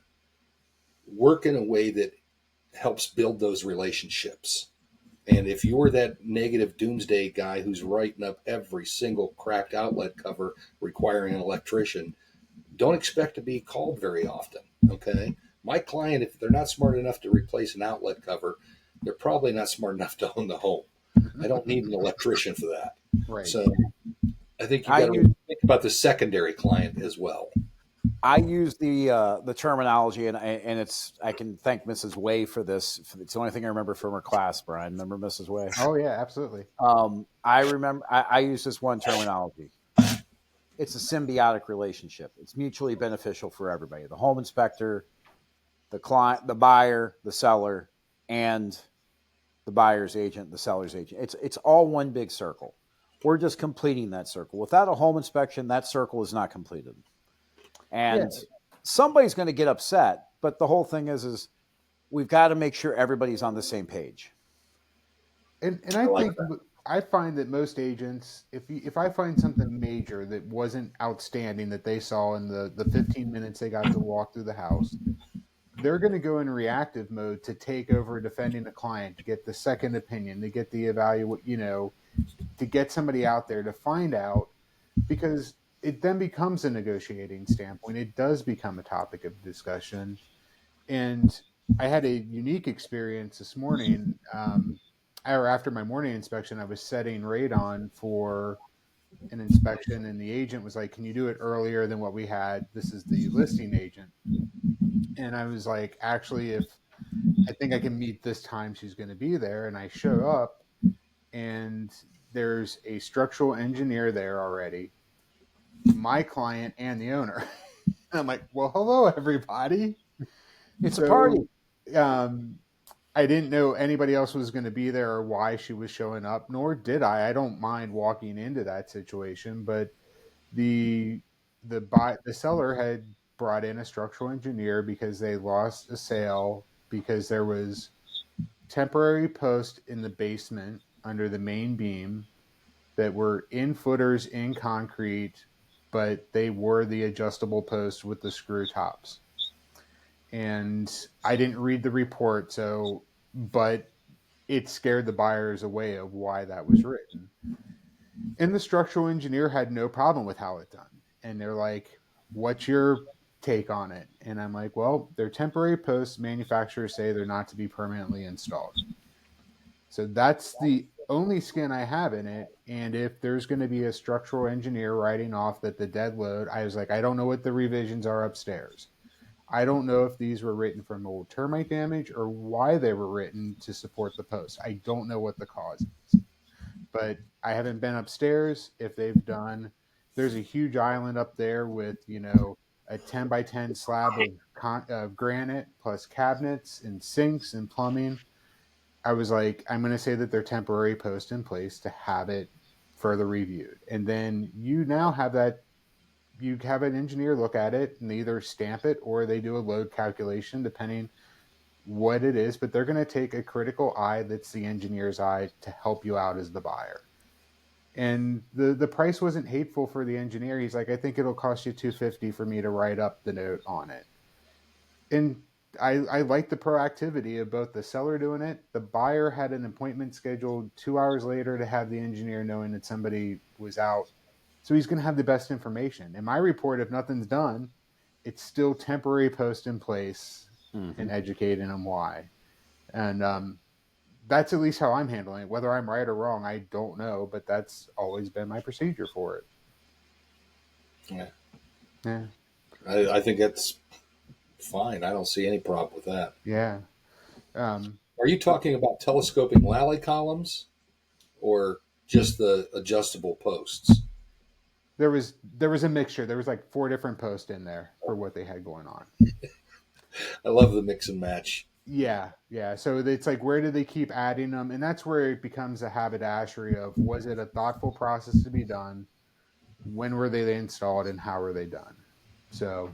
work in a way that helps build those relationships. And if you're that negative doomsday guy who's writing up every single cracked outlet cover requiring an electrician, don't expect to be called very often. Okay. My client, if they're not smart enough to replace an outlet cover, they're probably not smart enough to own the home. I don't need an electrician for that. Right. So I think you I got to use really think about the secondary client as well. I use the terminology, and I can thank Mrs. Way for this. It's the only thing I remember from her class. Brian, remember Mrs. Way? Oh yeah, absolutely. I remember I use this one terminology. It's a symbiotic relationship. It's mutually beneficial for everybody: the home inspector, the client, the buyer, the seller, and the buyer's agent, the seller's agent. It's all one big circle. We're just completing that circle. Without a home inspection, that circle is not completed. Yeah, And somebody's going to get upset, but the whole thing is we've got to make sure everybody's on the same page. and I I like think I find that most agents, if I find something major that wasn't outstanding that they saw in the 15 minutes they got to walk through the house, they're going to go in reactive mode to take over defending the client, to get the second opinion, to get the evaluate, to get somebody out there to find out, because it then becomes a negotiating standpoint. It does become a topic of discussion. And I had a unique experience this morning. Or after my morning inspection, I was setting radon for an inspection, and the agent was like, "Can you do it earlier than what we had?" This is the listing agent, and I was like, "Actually, if I think I can meet this time, she's going to be there." And I show up, and there's a structural engineer there already, my client, and the owner. And I'm like, "Well, hello, everybody." It's a So party. um, I didn't know anybody else was going to be there or why she was showing up, nor did I. I don't mind walking into that situation, but the the seller had brought in a structural engineer because they lost a sale because there was temporary posts in the basement under the main beam that were in footers in concrete, but they were the adjustable posts with the screw tops. And I didn't read the report, so but it scared the buyers away of why that was written. And the structural engineer had no problem with how it done. And they're like, "What's your take on it?" And I'm like, "Well, they're temporary posts. Manufacturers say they're not to be permanently installed." So that's the only skin I have in it. And if there's going to be a structural engineer writing off that the dead load, I was like, I don't know what the revisions are upstairs. I don't know if these were written from old termite damage or why they were written to support the post. I don't know what the cause is. But I haven't been upstairs. If they've done, there's a huge island up there with, a 10 by 10 slab of granite plus cabinets and sinks and plumbing. I was like, I'm going to say that they're temporary post in place to have it further reviewed. And then you now have that, you have an engineer look at it and they either stamp it or they do a load calculation depending what it is, but they're going to take a critical eye that's the engineer's eye to help you out as the buyer. And the price wasn't hateful for the engineer. He's like, I think it'll cost you $250 for me to write up the note on it. And I like the proactivity of both the seller doing it. The buyer had an appointment scheduled 2 hours later to have the engineer knowing that somebody was out. So he's going to have the best information. In my report, if nothing's done, it's still temporary post in place and educating them why. And that's at least how I'm handling it. Whether I'm right or wrong, I don't know, but that's always been my procedure for it. Yeah. Yeah. I think that's fine. I don't see any problem with that. Yeah. Are you talking about telescoping lally columns or just the adjustable posts? There was a mixture. There was like 4 different posts in there for what they had going on. I love the mix and match. Yeah, yeah. So it's like, where do they keep adding them? And that's where it becomes a haberdashery of, was it a thoughtful process to be done? When were they installed and how were they done? So,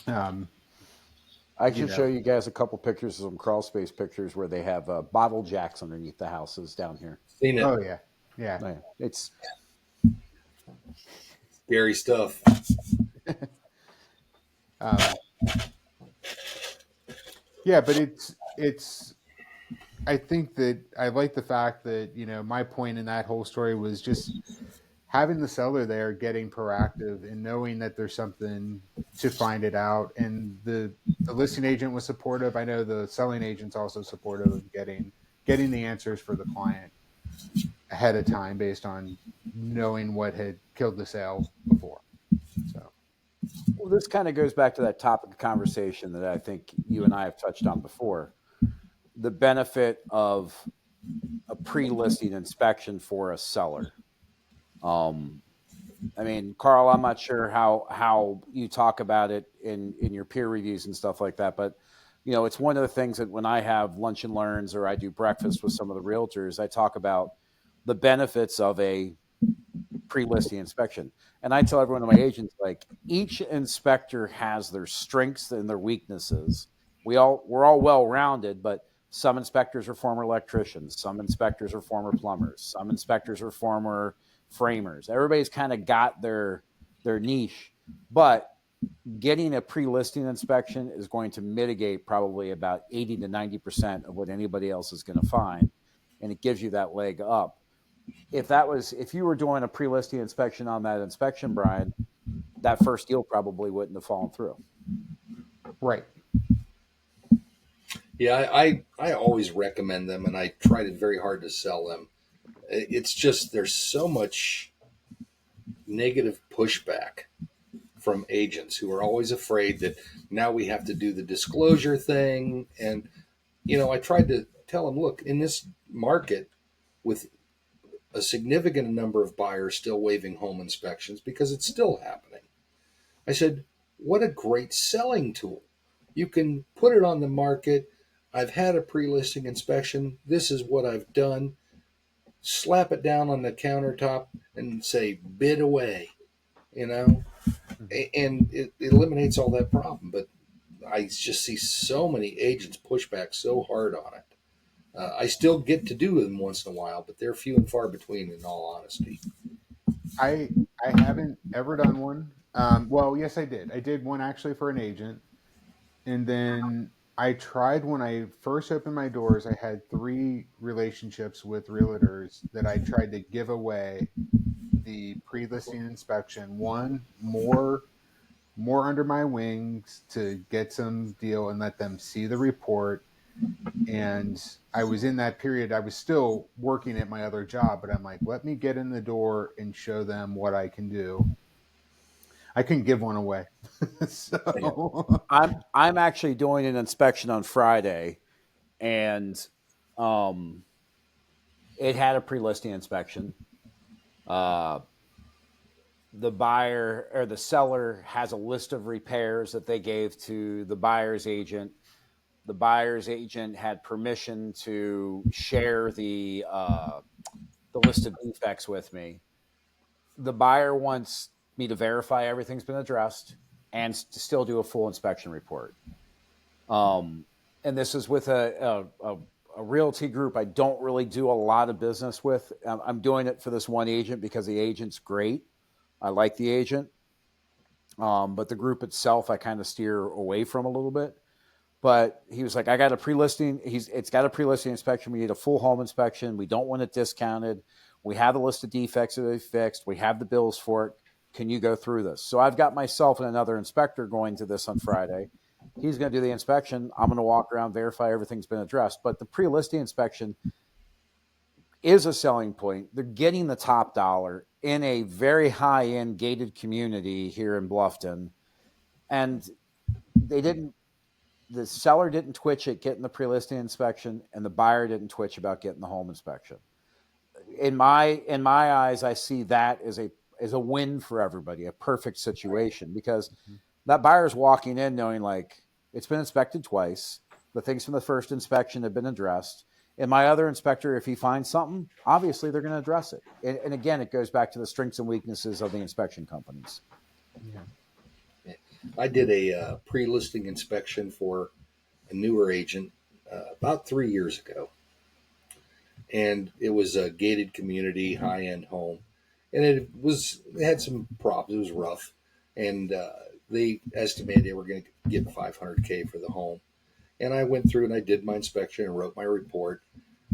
um, I you can know, show you guys a couple pictures of some crawl space pictures where they have bottle jacks underneath the houses down here. Seen it. oh yeah, yeah. Yeah, it's Scary stuff. Um, yeah, but it's. I think that I like the fact that, my point in that whole story was just having the seller there getting proactive and knowing that there's something to find it out. And the listing agent was supportive. I know the selling agent's also supportive of getting the answers for the client ahead of time based on knowing what had killed the sale before. So well, this kind of goes back to that topic of conversation that I think you and I have touched on before. The benefit of a pre-listing inspection for a seller. I mean, Carl, I'm not sure how you talk about it in your peer reviews and stuff like that, but it's one of the things that when I have lunch and learns or I do breakfast with some of the realtors, I talk about the benefits of a pre-listing inspection. And I tell everyone of my agents, like, each inspector has their strengths and their weaknesses. We're all well-rounded, but some inspectors are former electricians, some inspectors are former plumbers, some inspectors are former framers. Everybody's kind of got their niche, but getting a pre-listing inspection is going to mitigate probably about 80 to 90% of what anybody else is going to find, and it gives you that leg up. If you were doing a pre-listing inspection on that inspection, Brian, that first deal probably wouldn't have fallen through. right. Yeah, I always recommend them, and I tried very hard to sell them. It's just there's so much negative pushback from agents who are always afraid that now we have to do the disclosure thing. And, I tried to tell them, look, in this market with a significant number of buyers still waiving home inspections because it's still happening, I said, what a great selling tool. You can put it on the market. I've had a pre-listing inspection. This is what I've done. Slap it down on the countertop and say bid away, you know, Mhm. and it eliminates all that problem. But I just see so many agents push back so hard on it. I still get to do them once in a while, but they're few and far between, in all honesty. I I haven't ever done one. Well, yes, I did. I did one actually for an agent, and then I tried when I first opened my doors. I had three relationships with realtors that I tried to give away the pre-listing inspection. One more under my wings to get some deal and let them see the report. And I was in that period. I was still working at my other job, but I'm like, let me get in the door and show them what I can do. I couldn't give one away. Yeah. So I'm actually doing an inspection on Friday, and um, it had a pre-listing inspection. Uh, the buyer or the seller has a list of repairs that they gave to the buyer's agent. The buyer's agent had permission to share the list of defects with me. The buyer wants me to verify everything's been addressed and to still do a full inspection report. Um, and this is with a realty group I don't really do a lot of business with. I'm doing it for this one agent because the agent's great. I like the agent, but the group itself I kind of steer away from a little bit. But he was like, I got a pre-listing. It's got a pre-listing inspection. We need a full home inspection. We don't want it discounted. We have a list of defects that they fixed. We have the bills for it. Can you go through this? So I've got myself and another inspector going to this on Friday. He's going to do the inspection. I'm going to walk around, verify everything's been addressed. But the pre-listing inspection is a selling point. They're getting the top dollar in a very high-end gated community here in Bluffton. And they didn't the seller didn't twitch at getting the pre-listing inspection, and the buyer didn't twitch about getting the home inspection. In my eyes, I see that as a win for everybody, a perfect situation, because that buyer's walking in knowing like it's been inspected twice. The things from the first inspection have been addressed. And my other inspector, if he finds something, obviously they're going to address it. And again, it goes back to the strengths and weaknesses of the inspection companies. yeah. I did a pre-listing inspection for a newer agent about 3 years ago, and it was a gated community, high-end home, and it had some problems. It was rough, and they estimated they were going to get 500K for the home. And I went through and I did my inspection and wrote my report,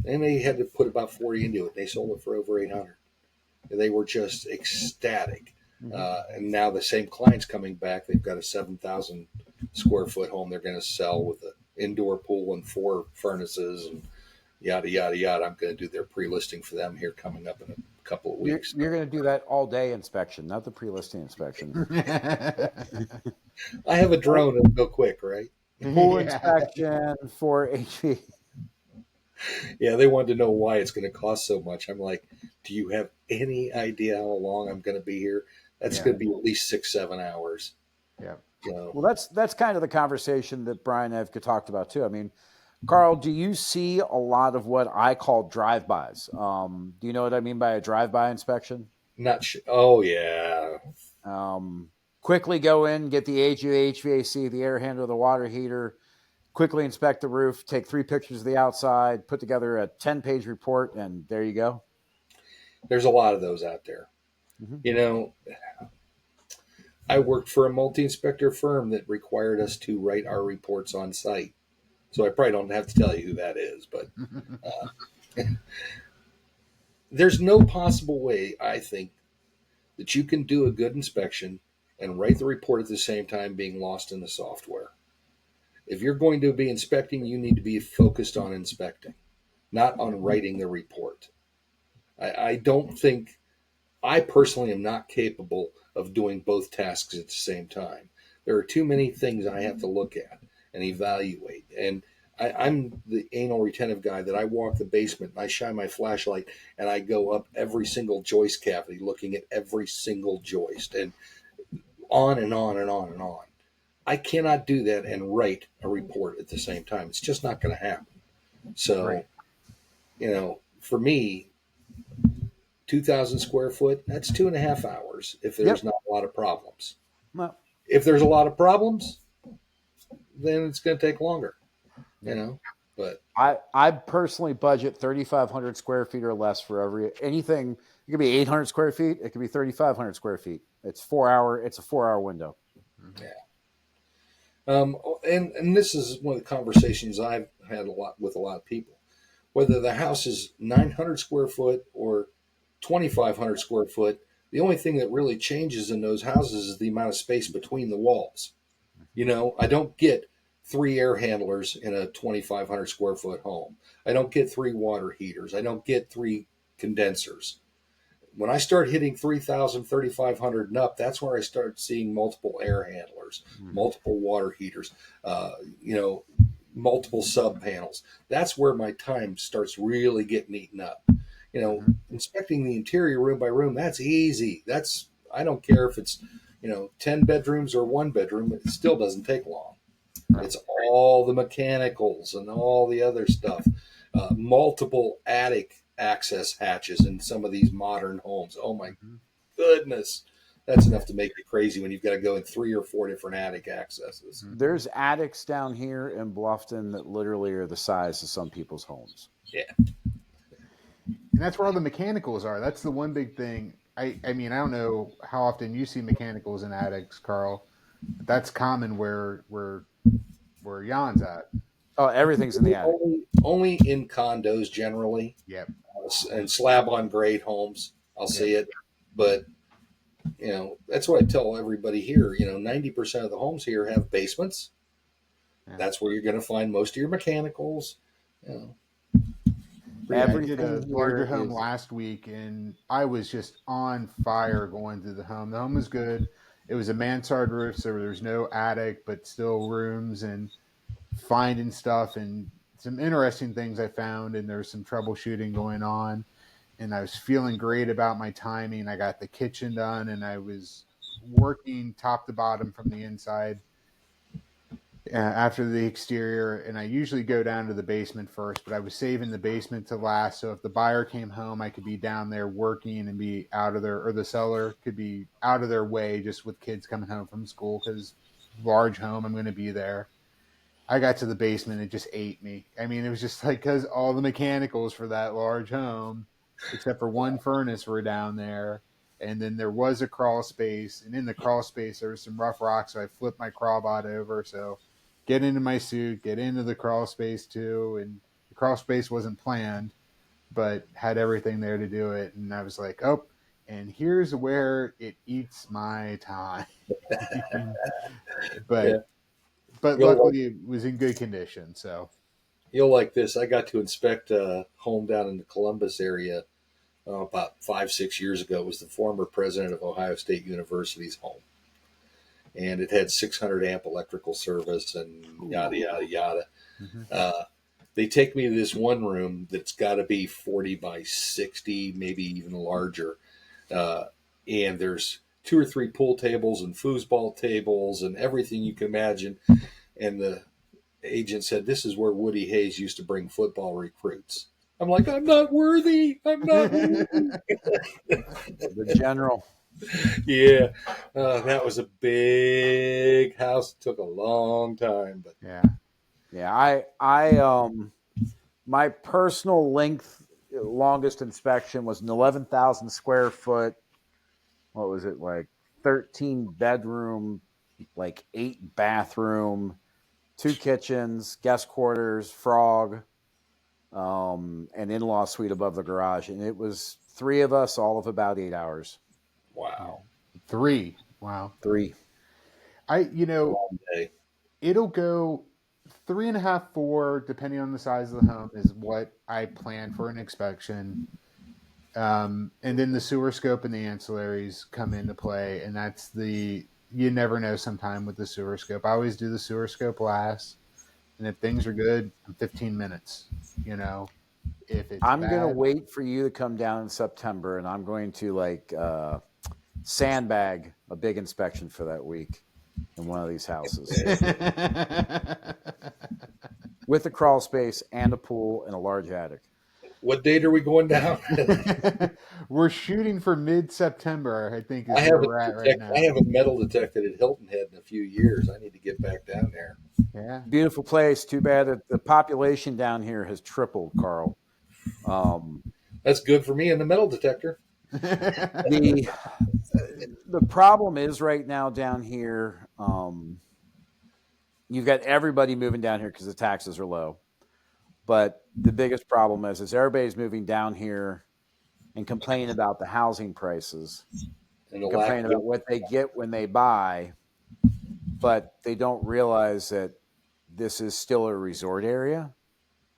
and they had to put about 40 into it. They sold it for over 800. They were just ecstatic. Mm-hmm. And now the same client's coming back. They've got a 7,000 square foot home they're going to sell with an indoor pool and 4 furnaces and yada, yada, yada. I'm going to do their pre-listing for them here coming up in a couple of You're, weeks. you're going to do that all day inspection, not the pre-listing inspection. I have a drone. It'll go quick, right? Full Yeah. inspection for HV. Yeah, they wanted to know why it's going to cost so much. I'm like, do you have any idea how long I'm going to be here? That's Yeah. going to be at least 6-7 hours. Yeah. So, Well, that's kind of the conversation that Brian and I've talked about too. I mean, Carl, do you see a lot of what I call drive-bys? Do you know what I mean by a drive-by inspection? not sure. Oh, yeah. Quickly go in, get the HVAC, the air handler, the water heater, quickly inspect the roof, take 3 pictures of the outside, put together a 10-page report, and there you go. There's a lot of those out there. Mm-hmm. You know, I worked for a multi-inspector firm that required us to write our reports on site. So I probably don't have to tell you who that is, but there's no possible way, I think, that you can do a good inspection and write the report at the same time being lost in the software. If you're going to be inspecting, you need to be focused on inspecting, not on writing the report. I don't think, I personally am not capable of doing both tasks at the same time. There are too many things I have to look at and evaluate. And I'm the anal retentive guy that I walk the basement and I shine my flashlight and I go up every single joist cavity looking at every single joist and on and on and on and on. I cannot do that and write a report at the same time. It's just not going to happen. So, Right. for me, 2,000 square foot, that's 2.5 hours if there's Yep. not a lot of problems. Well, If there's a lot of problems, then it's going to take longer, Yeah. But I personally budget 3,500 square feet or less for every anything. It could be 800 square feet. It could be 3,500 square feet. It's 4 hour. It's a 4 hour window. Mhm. yeah. And this is one of the conversations I've had a lot with a lot of people. Whether the house is 900 square foot or 2,500 square foot, the only thing that really changes in those houses is the amount of space between the walls. I don't get three air handlers in a 2,500 square foot home. I don't get three water heaters. I don't get three condensers. When I start hitting 3,000, 3,500 and up, that's where I start seeing multiple air handlers, Mhm. multiple water heaters, multiple sub panels. That's where my time starts really getting eaten up. Mhm. Inspecting the interior room by room, that's easy. I don't care if it's, 10 bedrooms or one bedroom, it still doesn't take long. Right. It's all the mechanicals and all the other stuff. Multiple attic access hatches in some of these modern homes. Oh my Mhm. goodness. That's enough to make you crazy when you've got to go in 3 or 4 different attic accesses. Mhm. There's attics down here in Bluffton that literally are the size of some people's homes. Yeah. And that's where all the mechanicals are. That's the one big thing. I mean, I don't know how often you see mechanicals in attics, Carl, but that's common where Jan's at. Oh, everything's in the attic. Only in condos generally Yep. and slab on grade homes. I'll Yep. see it. But, that's what I tell everybody here. 90% of the homes here have basements. Yeah. That's where you're going to find most of your mechanicals. You know, Yeah, I did a Everything larger here home is last week and I was just on fire going through the home. The home was good. It was a mansard roof, so there was no attic, but still rooms and finding stuff and some interesting things I found. And there was some troubleshooting going on. And I was feeling great about my timing. I got the kitchen done and I was working top to bottom from the inside after the exterior, and I usually go down to the basement first, but I was saving the basement to last. So if the buyer came home, I could be down there working and be out of their, or the seller could be out of their way just with kids coming home from school because large home, I'm going to be there. I got to the basement, it just ate me. I mean, it was just like because all the mechanicals for that large home, except for one furnace, were down there. And then there was a crawl space, and in the crawl space there was some rough rocks, so I flipped my crawl bot over. So get into my suit, get into the crawl space too, and the crawl space wasn't planned, but had everything there to do it. And I was like, oh, and here's where it eats my time. yeah. but but You'll like luckily it was in good condition. So you'll like this. I got to inspect a home down in the Columbus area about 5, 6 years ago. It was the former president of Ohio State University's home, and it had 600 amp electrical service and yada yada yada. mhm. Uh, they take me to this one room that's got to be 40 by 60, maybe even larger. Uh, and there's two or three pool tables and foosball tables and everything you can imagine. And the agent said, "This is where Woody Hayes used to bring football recruits." I'm like, "I'm not worthy. I'm not worthy." the general. Yeah, that was a big house. It took a long time, but Yeah. Yeah, my personal longest inspection was an 11,000 square foot. What was it like? 13 bedroom, like 8 bathroom, 2 kitchens, guest quarters, frog, an in-law suite above the garage, and it was 3 of us, all of about 8 hours. Yeah. wow, 3. Wow. 3. I, long day. it'll go 3.5, 4, depending on the size of the home, is what I plan for an inspection. And then the sewer scope and the ancillaries come into play. And you never know sometime with the sewer scope. I always do the sewer scope last. And if things are good, I'm 15 minutes. You know, if it's I'm gonna bad, wait for you to come down in September, and I'm going to sandbag a big inspection for that week. in one of these houses with a crawl space and a pool and a large attic. What date are we going down? We're shooting for mid-September, I think, I is where haven't we're at right I now. haven't metal detected at Hilton Head in a few years. I need to get back down there. Yeah. Beautiful place. Too bad that the population down here has tripled, Carl. That's good for me in the metal detector. The the problem is right now down here, you've got everybody moving down here because the taxes are low. But the biggest problem is everybody's moving down here and complaining about the housing prices And the and lack complaining of about what they get when they buy, but they don't realize that this is still a resort area.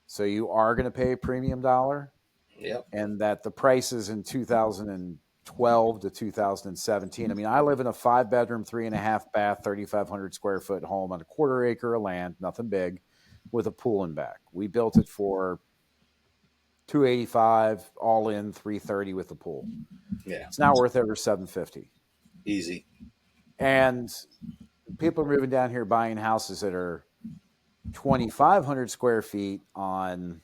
So you are going to pay a premium dollar, yep. and that the prices in 2012 to 2017. I mean, I live in a 5-bedroom, 3.5-bath, 3,500 square foot home on a quarter acre of land, nothing big, with a pool in back. We built it for 285 all in, 330 with the pool. Yeah. It's now worth over 750. Easy. And people are moving down here buying houses that are 2,500 square feet on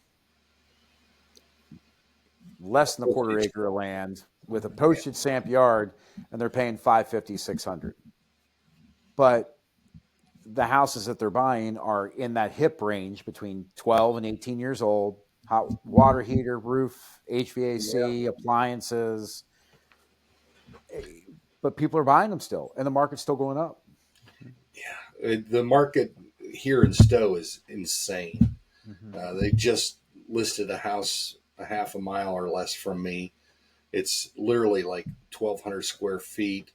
less than a quarter acre of land with a postage stamp yard, and they're paying 550, 600. But the houses that they're buying are in that hip range between 12 and 18 years old, hot water heater, roof, HVAC, appliances. But people are buying them still, and the market's still going up. Yeah. The market here in Stowe is insane. They just listed a house a half a mile or less from me. It's literally like 1,200 square feet,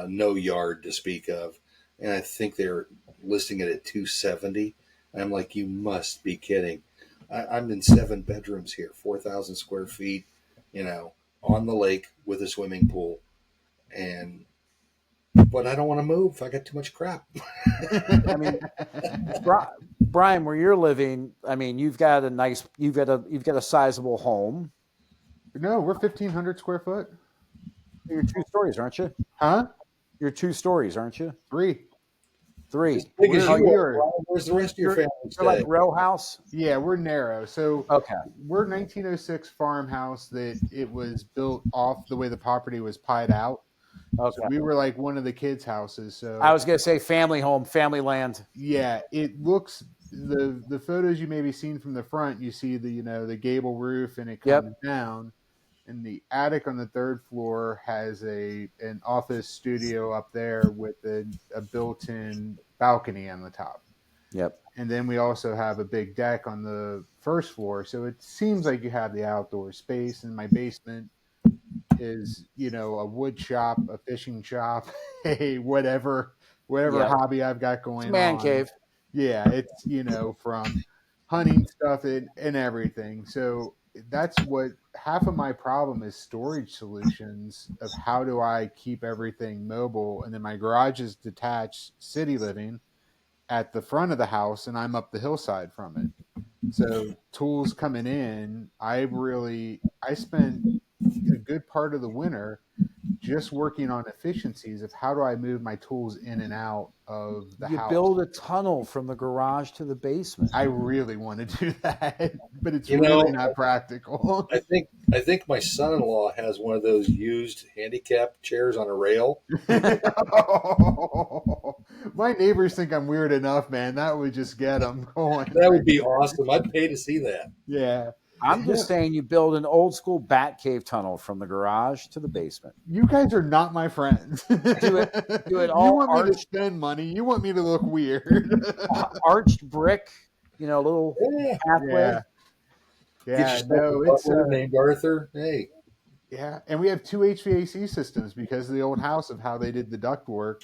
no yard to speak of. And I think they're listing it at 270. And I'm like, you must be kidding. I'm in 7 bedrooms here, 4,000 square feet, on the lake with a swimming pool. But I don't want to move. I got too much crap. I mean, Brian, where you're living, I mean, you've got a sizable home. No, we're 1,500 square foot. You're 2 stories, aren't you? Huh? You're 2 stories, aren't you? 3. 3. As big as Where you you're- are, where's the rest of your family You're like stay? row house. Yeah, we're narrow. So Okay. we're 1906 farmhouse that it was built off the way the property was pied out. Okay. So we were like one of the kids' houses. So I was gonna say family home, family land. yeah, it looks the photos you may be seen from the front. You see the gable roof and it comes down, and the attic on the 3rd floor has an office studio up there with a built-in balcony on the top. Yep. And then we also have a big deck on the 1st floor, so it seems like you have the outdoor space. And my basement is a wood shop, a fishing shop, a whatever hobby I've got going It's a man on. cave. Yeah, it's from hunting stuff and everything. So that's what half of my problem is: storage solutions of how do I keep everything mobile. And then my garage is detached, city living at the front of the house, and I'm up the hillside from it. So tools coming in, I spent a good part of the winter just working on efficiencies of how do I move my tools in and out of the You house. build a tunnel from the garage to the basement. I really want to do that, but it's really not practical. I think my son-in-law has one of those used handicap chairs on a rail. My neighbors think I'm weird enough, man. That would just get them going. That would be awesome. I'd pay to see that. Yeah. I'm just saying you build an old school bat cave tunnel from the garage to the basement. You guys are not my friends. Do it You all want me to spend money. You want me to look weird. arched brick, little pathway. Yeah, Get no, yourself it's a butler named Arthur. Hey, yeah, and we have 2 HVAC systems because of the old house of how they did the duct work.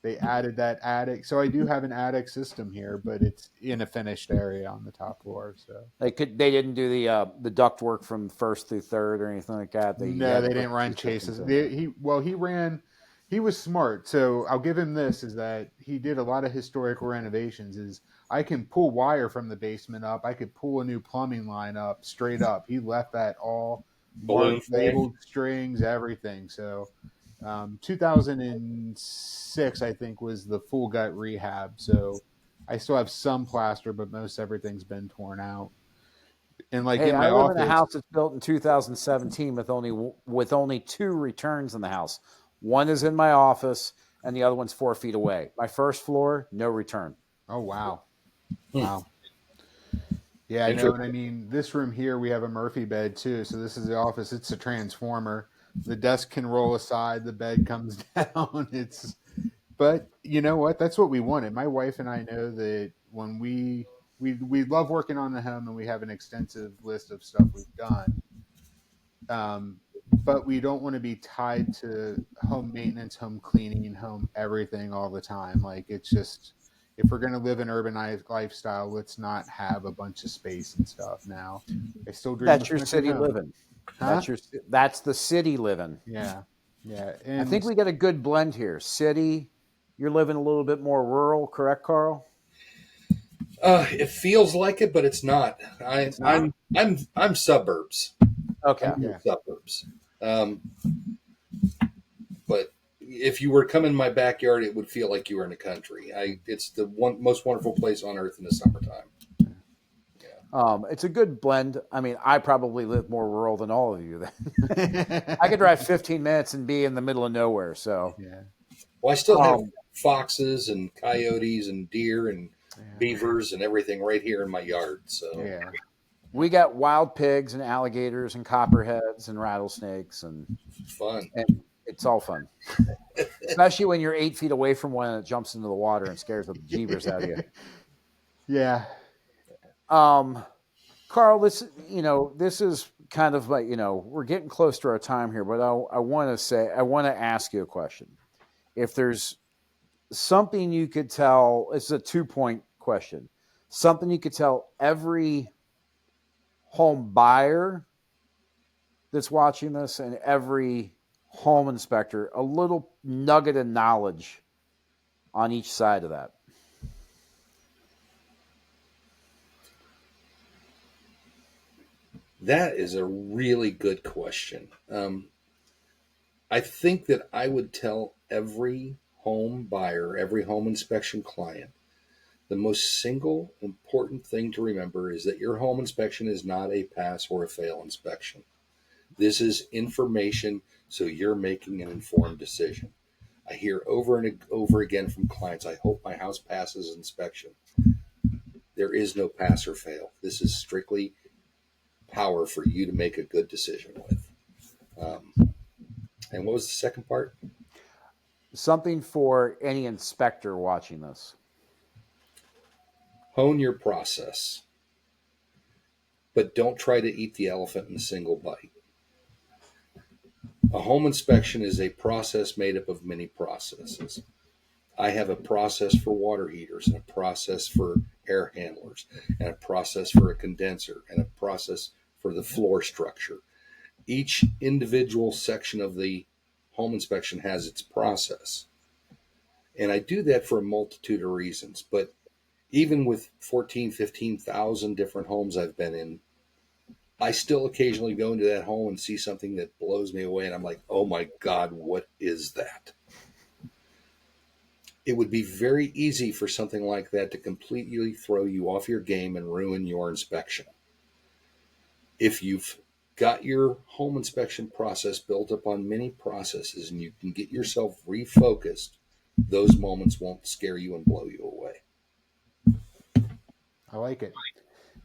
They added that attic, so I do have an attic system here, but it's in a finished area on the top floor. So They didn't do the duct work from 1st through 3rd or anything like that. No, they didn't run chases. He was smart. So I'll give him this: is that he did a lot of historical renovations. Is I can pull wire from the basement up. I could pull a new plumbing line up straight up. He left that all balloon marked, labeled strings, everything. So 2006, I think, was the full gut rehab. So I still have some plaster, but most everything's been torn out. And like Hey, in I my live in a office, house that's built in 2017 with only two returns in the house. One is in my office, and the other one's 4 feet away. My first floor, no return. oh wow, Hmm. wow. Yeah, I know. And I Interesting. mean, this room here, we have a Murphy bed too. So this is the office. It's a transformer. The desk can roll aside, the bed comes down. But you know what? That's what we wanted. My wife and I know that when we love working on the home and we have an extensive list of stuff we've done. Um, but we don't want to be tied to home maintenance, home cleaning, home everything all the time. Like it's just if we're going to live an urbanized lifestyle, let's not have a bunch of space and stuff. Now, I still dream That's of your country city home, living. huh? That's the city living. Yeah, yeah, I think and we get a good blend here. City, you're living a little bit more rural, correct, Carl? It feels like it, but it's not. It's not. I'm suburbs. I'm Okay. in the yeah, suburbs. Um, but if you were to come in my backyard, it would feel like you were in the country. It's the most wonderful place on earth in the summertime. Yeah. It's a good blend. I mean, I probably live more rural than all of you. I could yeah, drive 15 minutes and be in the middle of nowhere. So, Well, I still have um, foxes and coyotes and deer and yeah, beavers and everything right here in my yard. So yeah. we got wild pigs and alligators and copperheads and rattlesnakes, fun. and it's all fun, especially when you're 8 feet away from one and it jumps into the water and scares the jeebers out of you. Yeah. Um, Carl, this is kind of like we're getting close to our time here, but I want to ask you a question. If there's something you could tell, it's a 2 point question. Something you could tell every home buyer that's watching this and every home inspector, a little nugget of knowledge on each side of that. That is a really good question. I think that I would tell every home buyer, every home inspection client, the most single important thing to remember is that your home inspection is not a pass or a fail inspection. This is information so you're making an informed decision. I hear over and over again from clients, I hope my house passes inspection. There is no pass or fail. This is strictly power for you to make a good decision with. Um, and what was the second part? Something for any inspector watching this. Hone your process, but don't try to eat the elephant in a single bite. A home inspection is a process made up of many processes. I have a process for water heaters and a process for air handlers and a process for a condenser and a process for the floor structure. Each individual section of the home inspection has its process. And I do that for a multitude of reasons. But even with 14, 15,000 different homes I've been in, I still occasionally go into that home and see something that blows me away. And I'm like, oh my God, what is that? It would be very easy for something like that to completely throw you off your game and ruin your inspection. If you've got your home inspection process built up on many processes and you can get yourself refocused, those moments won't scare you and blow you away. I like it.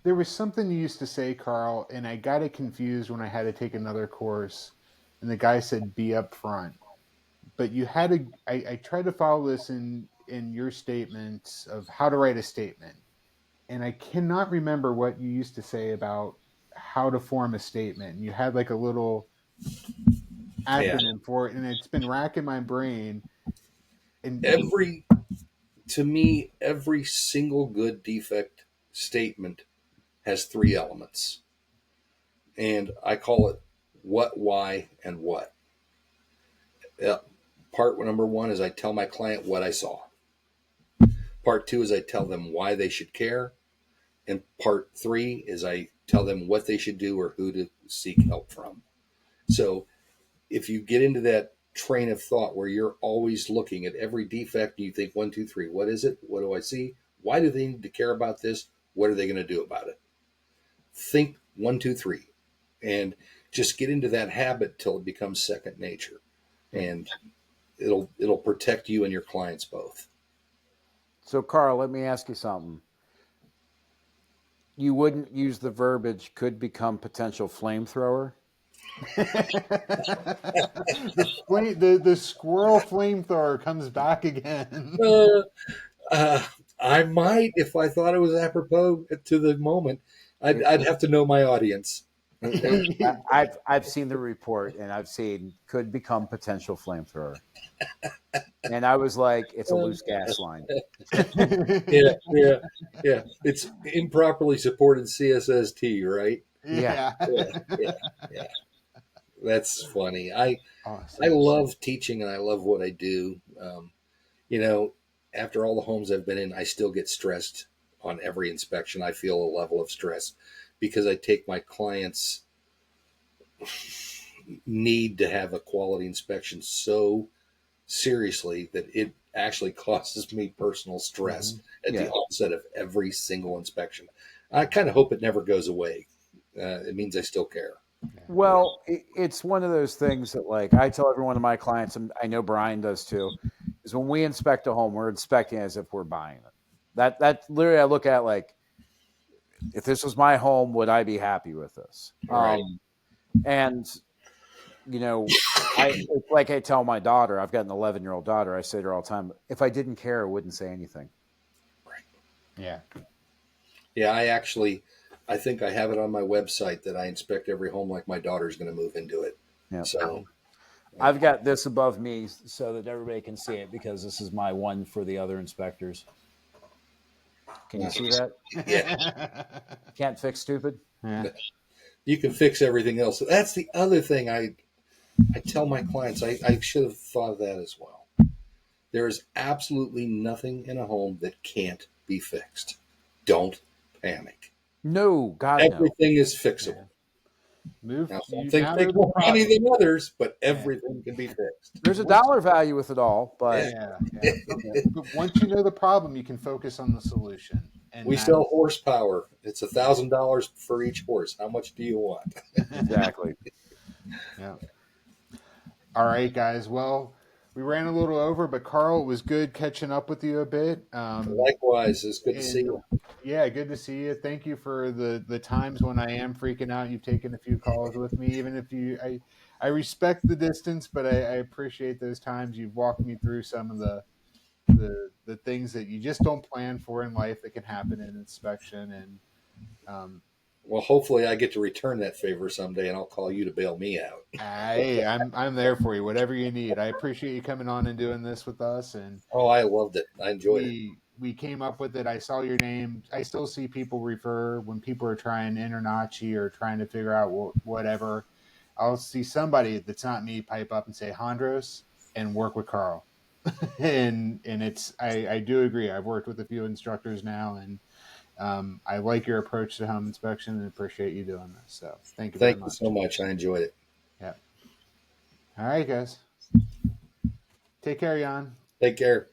There was something you used to say, Carl, and I got it confused when I had to take another course. And the guy said, "Be upfront." But you had to. I tried to follow this in your statements of how to write a statement, and I cannot remember what you used to say about how to form a statement. You had like a little Yeah. acronym for it, and it's been racking my brain. And Every, to me, every single good defect statement has three elements. And I call it what, why, and what. Uh, Part number one is I tell my client what I saw. Part two is I tell them why they should care. And part three is I tell them what they should do or who to seek help from. So if you get into that train of thought where you're always looking at every defect and you think 1, 2, 3, what is it? What do I see? Why do they need to care about this? What are they going to do about it? Think 1, 2, 3, and just get into that habit till it becomes second nature, and it'll protect you and your clients both. So, Carl, let me ask you something. You wouldn't use the verbiage "could become potential flamethrower"? The squirrel flamethrower comes back again. I might, if I thought it was apropos to the moment. I'd have to know my audience. I've seen the report, and I've seen "could become potential flamethrower," and I was like, "It's a loose gas line." Yeah. It's improperly supported CSST, right? Yeah. Yeah. That's funny. I Awesome. love teaching and I love what I do. You know, after all the homes I've been in, I still get stressed on every inspection. I feel a level of stress because I take my clients' need to have a quality inspection so seriously that it actually causes me personal stress at the onset of every single inspection. I kind of hope it never goes away. It means I still care. Well, it's one of those things that, like, I tell every one of my clients, and I know Brian does too, is when we inspect a home, we're inspecting as if we're buying it. That literally, I look at like, if this was my home, would I be happy with this? Right. And you know, it's like I tell my daughter, I've got an 11-year-old daughter. I say to her all the time, if I didn't care, I wouldn't say anything. Right. Yeah. Yeah, I think I have it on my website that I inspect every home like my daughter's going to move into it. Yeah. So I've got this above me so that everybody can see it because this is my one for the other inspectors. Can you see that? Yeah. Can't fix stupid. Yeah. You can fix everything else. That's the other thing I tell my clients. I should have thought of that as well. There is absolutely nothing in a home that can't be fixed. Don't panic. No, God, no. Everything is fixable. Move. Now, some You things now know take the more money problem. than others, but everything can be fixed. There's a dollar value with it all, but Yeah. But once you know the problem, you can focus on the solution. And We sell horsepower. It's $1,000 for each horse. How much do you want? exactly. Yeah. All right, guys. Well, we ran a little over, but Carl, it was good catching up with you a bit. Likewise, it's good to see And you. yeah, good to see you. Thank you for the times when I am freaking out. You've taken a few calls with me, even if I respect the distance, but I appreciate those times you've walked me through some of the things that you just don't plan for in life that can happen in inspection. And Well, hopefully, I get to return that favor someday, and I'll call you to bail me out. I'm there for you, whatever you need. I appreciate you coming on and doing this with us. And Oh, I loved it. I enjoyed it. we came up with it. I saw your name. I still see people refer when people are trying InterNACHI or trying to figure out whatever. I'll see somebody that's not me pipe up and say Hondros and work with Carl. and it's I do agree. I've worked with a few instructors now, and I like your approach to home inspection and appreciate you doing this. So thank you very Thank you much. so much. I enjoyed it. Yeah. All right, guys. Take care, Jan. Take care.